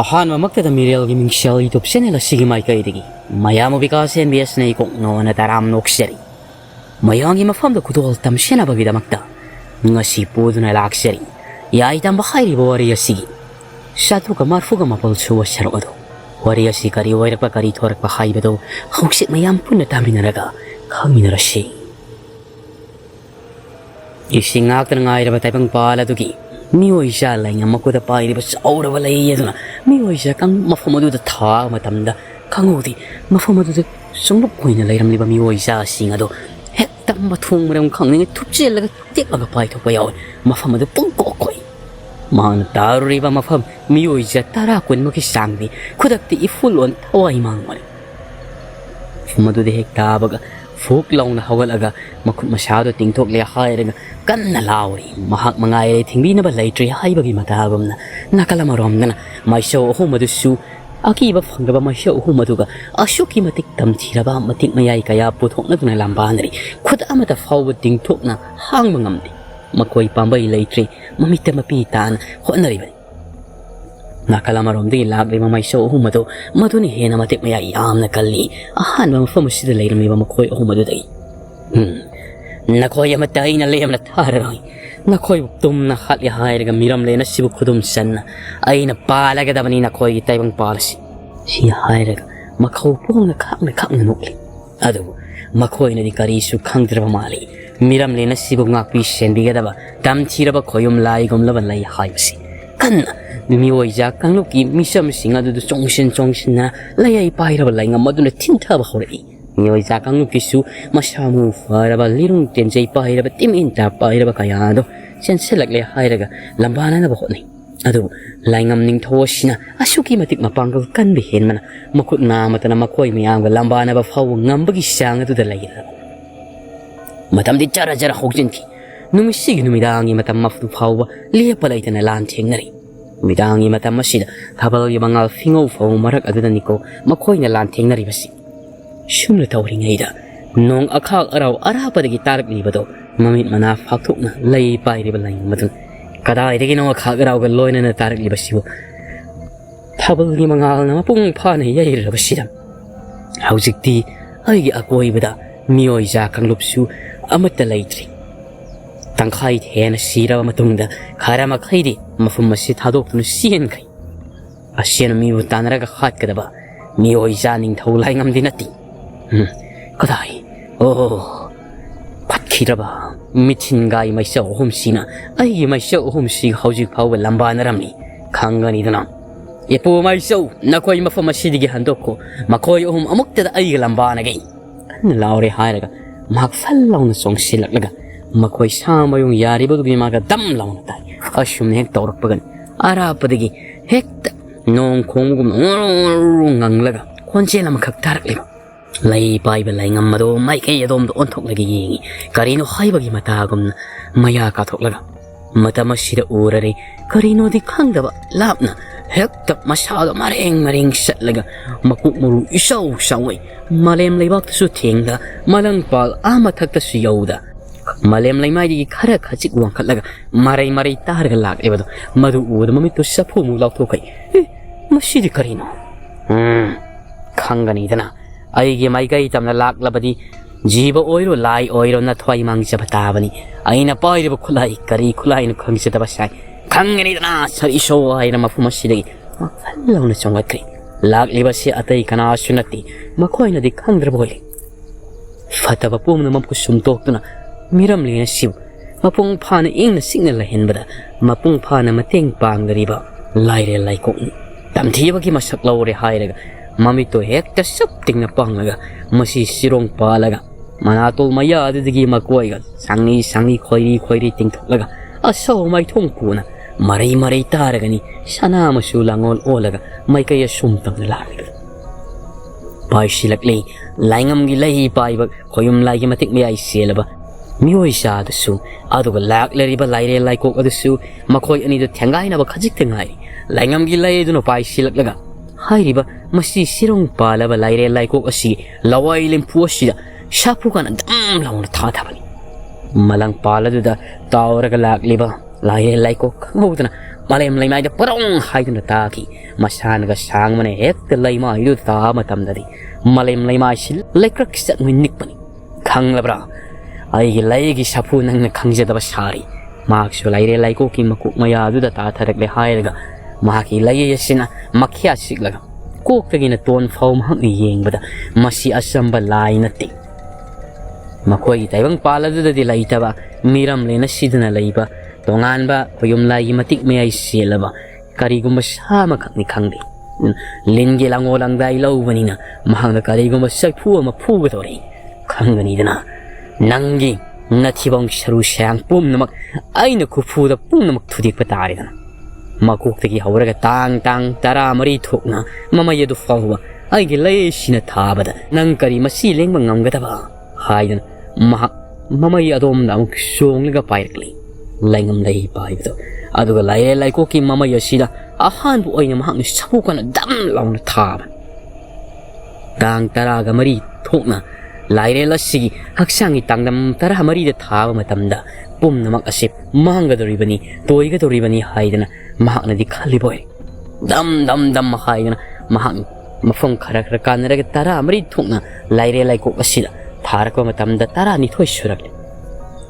Ahumna magtada Miriel gi mingshel YouTube channel asigi Maiyoknaba Mayamu Bikash NBS na ikong na taram nokseri Mayangi mafamda kudol tamshena bagida magda nga sipudo na lakseri Yaitamba khairi ba wari asigi Shatu ka marfuga mapalsu wasaro ado wari asigi kari wairak pa kari thorak pa khaiba do khawsit mayam punna taminaraga khaminarashi Isingak na ngaira ba taipang pala dugi Miway siya lang ang makuda pa hindi ba sa aura wala iya doon na Miway siya kang mafamado da thaa matamda Kangudi mafamado da sunglup ko na layram liba miway siya singa do Hekta matung marang kang nga tupsi laga tik aga pa ito pa yawan Mafamado pong kokoy Mga nataro riba mafam miway siya tarakon makisangdi Kudak ti ifulon taway mga wala Mafamado di hekta baga Folk lang na hawal aga makut masyado tingtok liya kaya kan na lawri mahak mga ay tingbi na balay tri hay bagi matagom na nakalamarom na Maichou Ahumna dusu akiba fangga ba Maichou Ahumna duga asyuki matik tamtira ba matik mayay kaya putok na tunay lambanari kuda amata fawad tingtok na hang mangamdi makoy pambay lay tri mamita mapitaan ko na riban Nakalamarom di lagli mga Maichou Ahumna do maduni hena matik mayay am na kali ahan mga famusida Lairen may makoy Ahumna do day Nakoy amatay na liyam na tararoy Nakoy tum na khatlihay na miram le na sibu kudum san ay napalaga daman ni nakoy itay bang palasi siya hayraga makawpong na kak na nukli ado makoy na di karisu kang drabamali miram le na sibu ngakpisyen biga daba tamtira ba koyum laigom laban lay haybasi kan Miway jak kang luki misam singa do chongshin na layay paira ba lay nga maduna tinta ba khori Miway jak kang luki su masamu fara ba lirung tenjay paira ba timinta paira ba kaya do sen selak le hayraga lambana na ba khoni ado laingam ning thosina asuki matik mapanggal kan bihen mana makut na mata na makoy miyang ga lambana ba faw ngambagi sang ado da layira matam di chara hokjin ki numisig numidangi matam maftu faw ba liya palay na lan nari Midangi mata masida habal yung mga fingaw faw marak ado na niko makoy na lanteng na ribasi. Siyum na tawring ayda nung akak araw arapa da gitarak liba do mamit manafaktok na lay pa iriba lang yung matun. Kada iti kinong akak araw galoy na natarak liba sibo. Habal yung mga na mapung panay yay rabasida. Hausik di ay akoy bada miyoy zakang lupsu amat na laytri. Tangkay hena sira matungda kara makaydi mafumasi tadok no siyan kay asyan miwo tanaraga khat kada ba miwo izaning thawlay ngam dinati kadai oh patkira ba mithin gai Maichou Ahumna ay Maichou Ahumna hawjik phaw lamba naramni khangani dana yepo Maichou nakoy mafumasi digi handok ko makoy amukta ay lamba na gay laure hayraga makfallaw na song silak laga makoy sama yung yari ba dugi mga dam lang na tayo asyum na hekta orak pagan arapa digi hekta nung kongum ngang laga konche na makaktarak liba lay pa iba lay ngam mado may kaya dom doon tok lagi yingi karino hay bagi matagom na maya katok laga mata masida urari karino di kang daba lap na hekta masyado maring sat laga makukmuru isaw saway malem laybak su tingda malangpal amat hagta siyawda Malem lay may di kara kachik uang katlaga maray targa lag iba do madu uda mamito sa pumu law to kay masidi karino khangani dana ay gi may kay tam na laklabadi jiba oiro lai oiro na thwai mang sa batabani ay na pai ri khulai kari khulai na khang sa tabasai khangani dana sari show ay na mafumasidi makalaw na chongat kay lag liba si atay kana sunati makoy na di kandra boy fataba pum na mamkusum tok na Miram lina siw mapung pana ing na signal lahin bada mapung pana mateng pang dariba Lairen Laikok tamtiba ki masaklaw re hayraga mamito hekta sapting na panglaga masisirong palaga manatol maya adigi makoy ga sangi khoiri tingtok laga asaw may tungku na maray taraga ni sana masulangol olaga may kaya sumtang na laga Pai silakli laingam gilahi paibag koyum lagi matik may ay silaba Miway siya adasu aduga laklari ba Lairen Laikok adasu makoy ani do tengay na ba kajik tengay laingam gilay do no pai silak laga hay riba masisirong pala ba Lairen Laikok asi laway limpu asida shapukan dam lang na tatabani malang pala do da tawra ga lakli ba Lairen Laikok ngawda na malem laimai da parong haiduna taki masan ga sang mane hekta laimai du ta matam dadi malem laimai sil lekrak sat minik pani khanglabra ai gi lai gi sapu nang na khangje da sari mak su laire laiko ki makuk maya du da ta tharak le hairaga maki lai yasina makhya siklaga kok tagina ton faum hang yeng bada masi asamba lai nati makoi taibang pala du da di lai taba miram le na sidna laiba tongan ba koyum lai matik me ai selaba karigumba sama khakni khangdi linge lango langdai lawbanina mahangna karigumba sakphu ama phu tori khangani dana nangi nathibang sharu shang pum namak aina kufu da pum namak thudik patari dana makuk tagi hawraga tang tang tara mari thokna mama yedu fawwa ai gi lai sina thabada nang kari masi lengba ngamgata ba haidan mama yadom na amuk songlaga pairkli laingam lai paibdo aduga lai laiko ki mama yasida ahan bu oina mahak ni sapu kana dam launa thaba tang taraga mari thokna laire lasigi haksangi tangdam tara mari da thaba matamda pum namak asip manga doribani toiga doribani haidana mahak na di khali boy dam dam dam haidana mahak mafong khara khara kanaraga tara mari thokna laire laiko asida tharakwa matamda tara ni thoi surak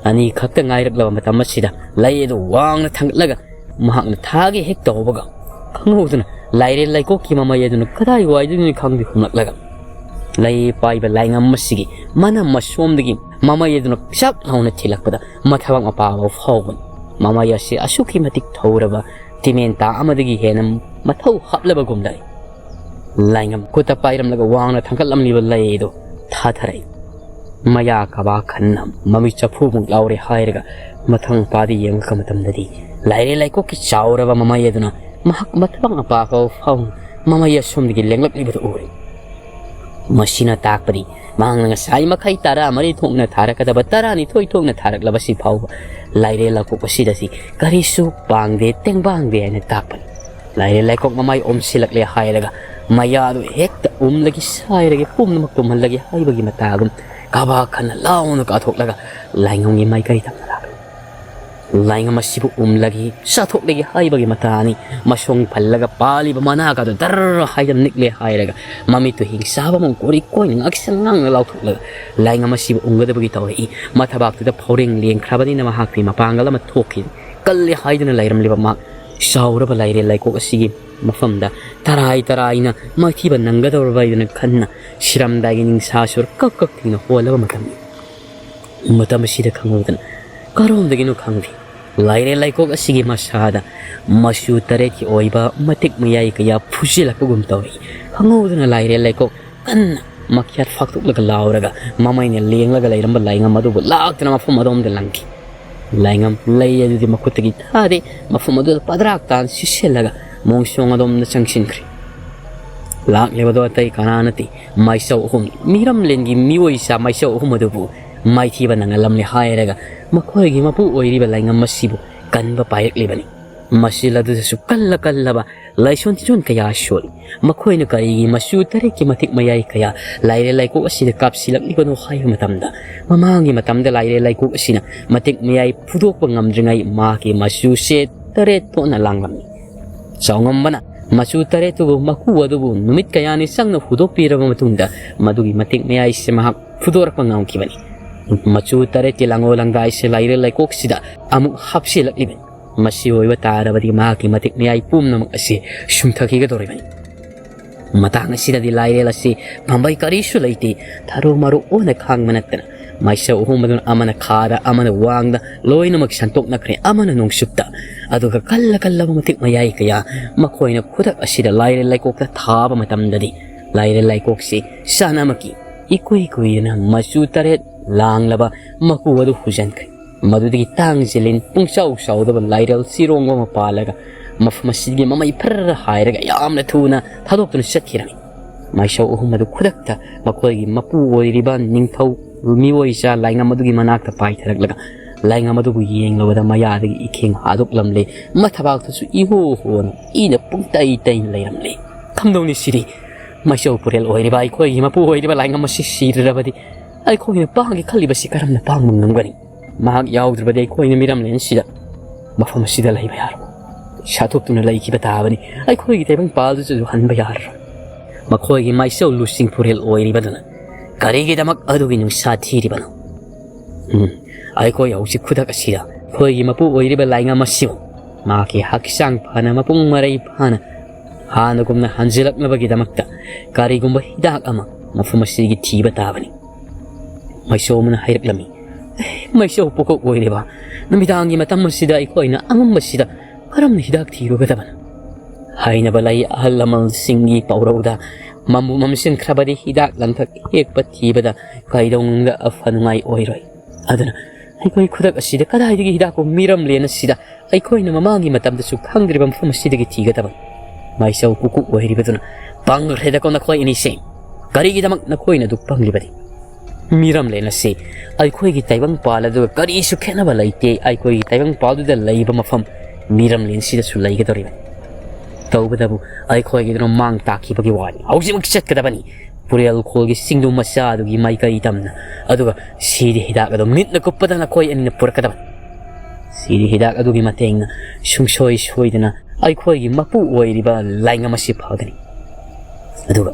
ani khakta ngairak matam asida lai edu wang na thanglaga mahak na thagi hek tawbaga khanguduna laire laiko ki mama yeduna kadai waiduni khangdi humlaklaga lai paiba laingam masigi mana masomdagi mama yeduna chap hauna thilakpada mathawang apawa fawban mama yasi asuki matik thoraba timenta amadagi henam mathau haplaba gumdai laingam kuta pairam laga wang na thangkalam liba lai edu thatharai maya kaba khanna mami chapu muk laure hairaga mathang padi yang kamatamdadi laire laiko ki chauraba mama yeduna mahak mathawang apawa faw mama yasomdagi lenglak libatu uri masina takpari mangang sai makai tara mari thongna tharakada batara ni thoi thongna tharak labasi phau laire lako pasida si karisu pangde tengbangde ne takpani laire laikok mamai om silak le hairaga maya du hekta lagi sairage pum namak tum lagi haibagi matagum kaba khana launa ka thoklaga laingongi mai kai tamla lainga masibu lagi sathok lagi haibagi matani masong phallaga pali bamana ka dar haidan nikle hairaga mami to hingsaba mong kori koi ngaksangang lauthlaga lainga masibu umgada bagi tawai mathabak tu da phoreng leng khrabani na mahakpi mapangala ma thokhi kalli haidan lairam liba ma sauraba laire laiko asigi mafamda tarai na mathiba nangadawra baidana khanna shiramdagi ning sasur kak tina holaba matam sida khangudan karomdagi no khangdi laire laiko asigi masada masu tare ki oiba matik mayai kaya phusilakugum tawi khangudana laire laiko kan makyat faktuk laga lauraga mamaina lenglaga lairamba lainga madu laktana mafum adom de langki laingam lay di makutagi thade mafum adu padrak tan siselaga mongsong adom na changsinkri lak lebado tai kananati Maichou hum miram lengi miwoisa Maichou hum adu mai thiba nangalam le hairaga makhoi gi mapu oiriba laingam masibu kanba payak lebani masila du su kallaba laison tijon kaya shol makhoi na kai gi masu tare ki matik mayai kaya laire laiko asida kapsilak ni kono hayo matamda mamangi matamda laire laiko asina matik mayai pudok pangamjingai ma ki masu se tare to na langami sawngam bana masu tare tu maku adu numit kaya ni sangna hudok piraba matunda madugi matik mayai se mahak pudor pangam ki bani machu tare ti lango langdai se laire laikok sida amuk hapsilak liben masi oiba tarabadi ma ki matik ni ai pum namak ase shumthaki ga dori bani matang sida di laire lasi bambai karisu laiti tharu maru ona khang manatna Maichou madun amana khara amana wangda loina mak santok nakre amana nungsupta aduga kalla matik mayai kaya makoina khudak asida laire laikok ta thaba matamdadi laire laikok si sanamaki ikui na masu tare langlaba maku adu hujan kai madudi tang jilin pungsau da lairal sirongwa mapalaga mafmasigi mamai phar hairaga yamna thuna thadokun sathirani Maichou madu khudakta makoi mapu oiriba ningthau miwoisa lainga madugi manakta paitharaklaga lainga madugu yenglawada mayadagi ikheng hadok lamle mathabak su iho hon ina pungtai tai leiramle khamdoni siri Maichou purel oiriba ikoi mapu oiriba lainga masi sirrabadi aikoi paagi khalibasi karamna pangmangangani mahak yaudribadi aikoi miram len sida mafam sida laiba yaro ꯁꯥꯊꯣꯛꯇꯨꯅ ꯂꯩꯈꯤꯕ ꯇꯥꯕꯅꯤ ꯑꯩꯈꯣꯏꯒꯤ ꯇꯥꯏꯕꯪꯄꯥꯜꯗꯨꯁꯨ ꯍꯟꯕ ꯌꯥꯔꯔꯣꯏ ꯃꯈꯣꯏꯒꯤ ꯃꯥꯏꯁꯧ ꯂꯨꯆꯤꯡ ꯐꯨꯔꯦꯜ ꯑꯣꯏꯔꯤꯕꯗꯨꯅ ꯀꯔꯤꯒꯤꯗꯃꯛ ꯑꯗꯨꯒꯤ ꯅꯨꯡꯁꯥ ꯊꯤꯔꯤꯕꯅꯣ ꯑꯩꯈꯣꯏ ꯍꯧꯖꯤꯛ ꯈꯨꯗꯛ ꯑꯁꯤꯗ ꯑꯩꯈꯣꯏꯒꯤ ꯃꯄꯨ ꯑꯣꯏꯔꯤꯕ ꯂꯥꯏꯉꯝ ꯑꯁꯤꯕꯨ ꯃꯥꯒꯤ ꯍꯛꯆꯥꯡ ꯐꯅ ꯃꯄꯨꯡ ꯃꯔꯩ ꯐꯥꯅ ꯍꯥꯟꯅꯒꯨꯝꯅ ꯍꯟꯖꯤꯜꯂꯛꯅꯕꯒꯤꯗꯃꯛꯇ ꯀꯔꯤꯒꯨꯝꯕ ꯍꯤꯗꯥꯛ ꯑꯃ ꯃꯐꯝ ꯑꯁꯤꯒꯤ ꯊꯤꯕ ꯇꯥꯕꯅꯤ ꯃꯥꯏꯁꯧ ꯑꯃꯅ ꯍꯥꯏꯔꯛꯂꯝꯃꯤ ꯃꯥꯏꯁꯧ ꯄꯨꯀꯣꯛ ꯑꯣꯏꯔꯤꯕ ꯅꯨꯃꯤꯗꯥꯡꯒꯤ ꯃꯇꯝ ꯑꯁꯤꯗ ꯑꯩꯈꯣꯏꯅ ꯑꯉꯝꯕꯁꯤꯗ ꯀꯔꯝꯅ ꯍꯤꯗꯥꯛ ꯊꯤꯔꯨꯒꯗꯕꯅꯣ ꯍꯥꯏꯅꯕ ꯂꯩ ꯑꯍꯜ ꯂꯃꯟꯁꯤꯡꯒꯤ ꯄꯥꯎꯔꯧꯗ ꯃꯝꯕꯨ ꯃꯝꯁꯤꯟꯈ꯭ꯔꯕꯗꯤ ꯍꯤꯗꯥꯛ ꯂꯥꯡꯊꯛ ꯍꯦꯛꯄ ꯊꯤꯕꯗ ꯀꯩꯗꯧꯅꯨꯡꯗ ꯑꯐ ꯅꯨꯡꯉꯥꯏ ꯑꯣꯏꯔꯣꯏ ꯑꯗꯨꯅ ꯑꯩꯈꯣꯏ ꯈꯨꯗꯛ ꯑꯁꯤꯗ ꯀꯗꯥꯏꯗꯒꯤ ꯍꯤꯗꯥꯛꯄꯨ ꯃꯤꯔꯝꯂꯦꯟ ꯑꯁꯤꯗ ꯑꯩꯈꯣꯏꯅ ꯃꯃꯥꯡꯒꯤ ꯃꯇꯝꯗꯁꯨ ꯈꯪꯗ꯭ꯔꯤꯕ ꯃꯐꯝ ꯑꯁꯤꯗꯒꯤ ꯊꯤꯒꯗꯕꯅꯤ ꯃꯥꯏꯁꯧ ꯄꯨꯀꯣꯛ ꯑꯣꯏꯔꯤꯕꯗꯨꯅ ꯄꯥꯡꯈ꯭ꯔꯦꯗꯀꯣ ꯅꯈꯣꯏ ꯑꯅꯤꯁꯦ ꯀꯔꯤꯒꯤꯗꯃꯛ ꯅꯈꯣꯏꯅ ꯑꯗꯨꯛ ꯄꯪꯂꯤꯕꯅꯤ ꯃꯤꯔꯝꯂꯦꯟ ꯑꯁꯤ ꯑꯩꯈꯣꯏꯒꯤ ꯇꯥꯏꯕꯪꯄꯥꯜ ꯑꯗꯨꯒ ꯀꯔꯤꯁꯨ ꯈꯦꯠꯅꯕ ꯂꯩꯇꯦ ꯑꯩꯈꯣꯏꯒꯤ ꯇꯥꯏꯕꯪꯄꯥꯜꯗꯨꯗ ꯂꯩꯕ ꯃꯐꯝ ꯃꯤꯔꯝꯂꯦꯟꯁꯤꯗꯁꯨ ꯂꯩꯒꯗꯧꯔꯤꯕꯅꯤ ꯇꯧꯕꯗꯕꯨ ꯑꯩꯈꯣꯏꯒꯤꯗꯨꯅ ꯃꯥꯡ ꯇꯥꯛꯈꯤꯕꯒꯤ ꯋꯥꯅꯤ ꯍꯧꯖꯤꯛꯃꯛ ꯆꯠꯀꯗꯕꯅꯤ ꯄꯨꯔꯦꯜ ꯈꯣꯜꯒꯤ ꯆꯤꯡꯗꯨ ꯃꯆꯥ ꯑꯗꯨꯒꯤ ꯃꯥꯏꯀꯩ ꯇꯝꯅ ꯑꯗꯨꯒ ꯁꯤꯗꯤ ꯍꯤꯗꯥꯛ ꯑꯗꯨ ꯃꯤꯠꯅ ꯀꯨꯞꯄꯗ ꯅꯈꯣꯏ ꯑꯅꯤꯅ ꯄꯨꯔꯛꯀꯗꯕꯅꯤ ꯁꯤꯗꯤ ꯍꯤꯗꯥꯛ ꯑꯗꯨꯒꯤ ꯃꯇꯦꯡꯅ ꯁꯨꯡꯁꯣꯏ ꯁꯣꯏꯗꯅ ꯑꯩꯈꯣꯏꯒꯤ ꯃꯄꯨ ꯑꯣꯏꯔꯤꯕ ꯂꯥꯏꯉꯝ ꯑꯁꯤ ꯐꯒꯅꯤ ꯑꯗꯨꯒ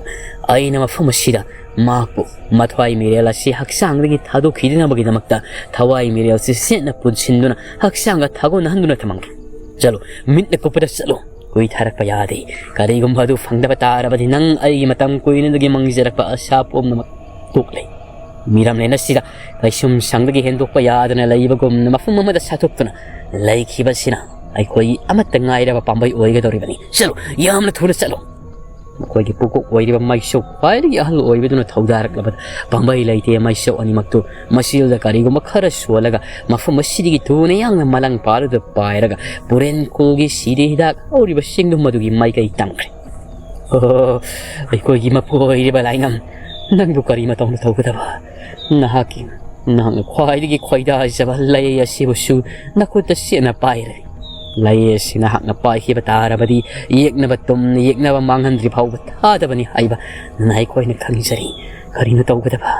ꯑꯩꯅ ꯃꯐꯝ ꯑꯁꯤꯗ ꯃꯍꯥꯛꯄꯨ ꯃꯊ꯭ꯋꯥꯏ ꯃꯤꯔꯦꯜ ꯑꯁꯤ ꯍꯛꯆꯥꯡꯗꯒꯤ ꯊꯥꯗꯣꯛꯈꯤꯗꯅꯕꯒꯤꯗꯃꯛꯇ ꯊꯋꯥꯏ ꯃꯤꯔꯦꯜꯁꯤ ꯁꯦꯠꯅ ꯄꯨꯟꯁꯤꯟꯗꯨꯅ ꯍꯛꯆꯥꯡꯒ ꯊꯥꯒꯣꯟꯅꯍꯟꯗꯨꯅ ꯊꯝꯃꯝꯒꯦ ꯆꯠꯂꯣ ꯃꯤꯠꯅ ꯀꯨꯞꯄꯗ ꯆꯠꯂꯣ ꯊꯥꯔꯛꯄ ꯌꯥꯗꯦ ꯀꯔꯤꯒꯨꯝꯕ ꯑꯗꯨ ꯐꯪꯗꯕ ꯇꯥꯔꯕꯗꯤ ꯅꯪ ꯑꯩꯒꯤ ꯃꯇꯝ ꯀꯨꯏꯅꯗꯒꯤ ꯃꯪꯖꯔꯛꯄ ꯑꯁꯥ ꯄꯨꯝꯅꯃꯛ ꯇꯣꯛꯂꯩ ꯃꯤꯔꯝꯂꯦꯟ ꯑꯁꯤꯗ ꯀꯩꯁꯨꯝ ꯁꯪꯗꯒꯤ ꯍꯦꯟꯗꯣꯛꯄ ꯌꯥꯗꯅ ꯂꯩꯕꯒꯨꯝꯅ ꯃꯐꯝ ꯑꯃꯗ ꯁꯥꯊꯣꯛꯇꯨꯅ ꯂꯩꯈꯤꯕꯁꯤꯅ ꯑꯩꯈꯣꯏꯒꯤ ꯑꯃꯠꯇ ꯉꯥꯏꯔꯕ ꯄꯥꯝꯕꯩ ꯑꯣꯏꯒꯗꯧꯔꯤꯕꯅꯤ ꯆꯠꯂꯣ ꯌꯥꯝꯅ ꯊꯨꯅ ꯆꯠꯂꯣ ꯃꯈꯣꯏꯒꯤ ꯄꯨꯀꯣꯛ ꯑꯣꯏꯔꯤꯕ ꯃꯥꯏꯁꯧ ꯈ꯭ꯋꯥꯏꯗꯒꯤ ꯑꯍꯜ ꯑꯣꯏꯕꯗꯨꯅ ꯊꯧꯗꯥꯔꯛꯂꯕꯗ ꯄꯥꯝꯕꯩ ꯂꯩꯇꯦ ꯃꯥꯏꯁꯧ ꯑꯅꯤꯃꯛꯇꯨ ꯃꯁꯤꯜꯗ ꯀꯔꯤꯒꯨꯝꯕ ꯈꯔ ꯁꯣꯜꯂꯒ ꯃꯐꯝ ꯑꯁꯤꯗꯒꯤ ꯊꯨꯅ ꯌꯥꯡꯅ ꯃꯂꯪ ꯄꯥꯔꯗ ꯄꯥꯏꯔꯒ ꯄꯨꯔꯦꯟ ꯈꯨꯜꯒꯤ ꯁꯤꯗꯤ ꯍꯤꯗꯥꯛ ꯍꯧꯔꯤꯕ ꯁꯤꯡꯗꯨꯝ ꯑꯗꯨꯒꯤ ꯃꯥꯏꯀꯩ ꯇꯝꯈ꯭ꯔꯦ ꯑꯩꯈꯣꯏꯒꯤ ꯃꯄꯨ ꯑꯣꯏꯔꯤꯕ ꯂꯥꯏꯉꯝ ꯅꯪꯕꯨ ꯀꯔꯤ ꯃꯇꯧꯅ ꯇꯧꯒꯗꯕ ꯅꯍꯥꯛꯅ ꯈ꯭ꯋꯥꯏꯗꯒꯤ ꯈꯣꯏꯗꯥꯖꯕ ꯂꯩ ꯑꯁꯤꯕꯨꯁꯨ ꯅꯈꯨꯠꯇ ꯁꯦꯠꯅ ꯄꯥꯏꯔꯦ ꯂꯩ ꯑꯁꯤ ꯅꯍꯥꯛꯅ ꯄꯥꯏꯈꯤꯕ ꯇꯥꯔꯕꯗꯤ ꯌꯦꯛꯅꯕ ꯇꯨꯝꯅ ꯌꯦꯛꯅꯕ ꯃꯥꯡꯍꯟꯗ꯭ꯔꯤ ꯐꯥꯎꯕ ꯊꯥꯗꯕꯅꯤ ꯍꯥꯏꯕ ꯑꯩꯈꯣꯏꯅ ꯈꯪꯖꯔꯤ ꯀꯔꯤꯅꯣ ꯇꯧꯒꯗꯕ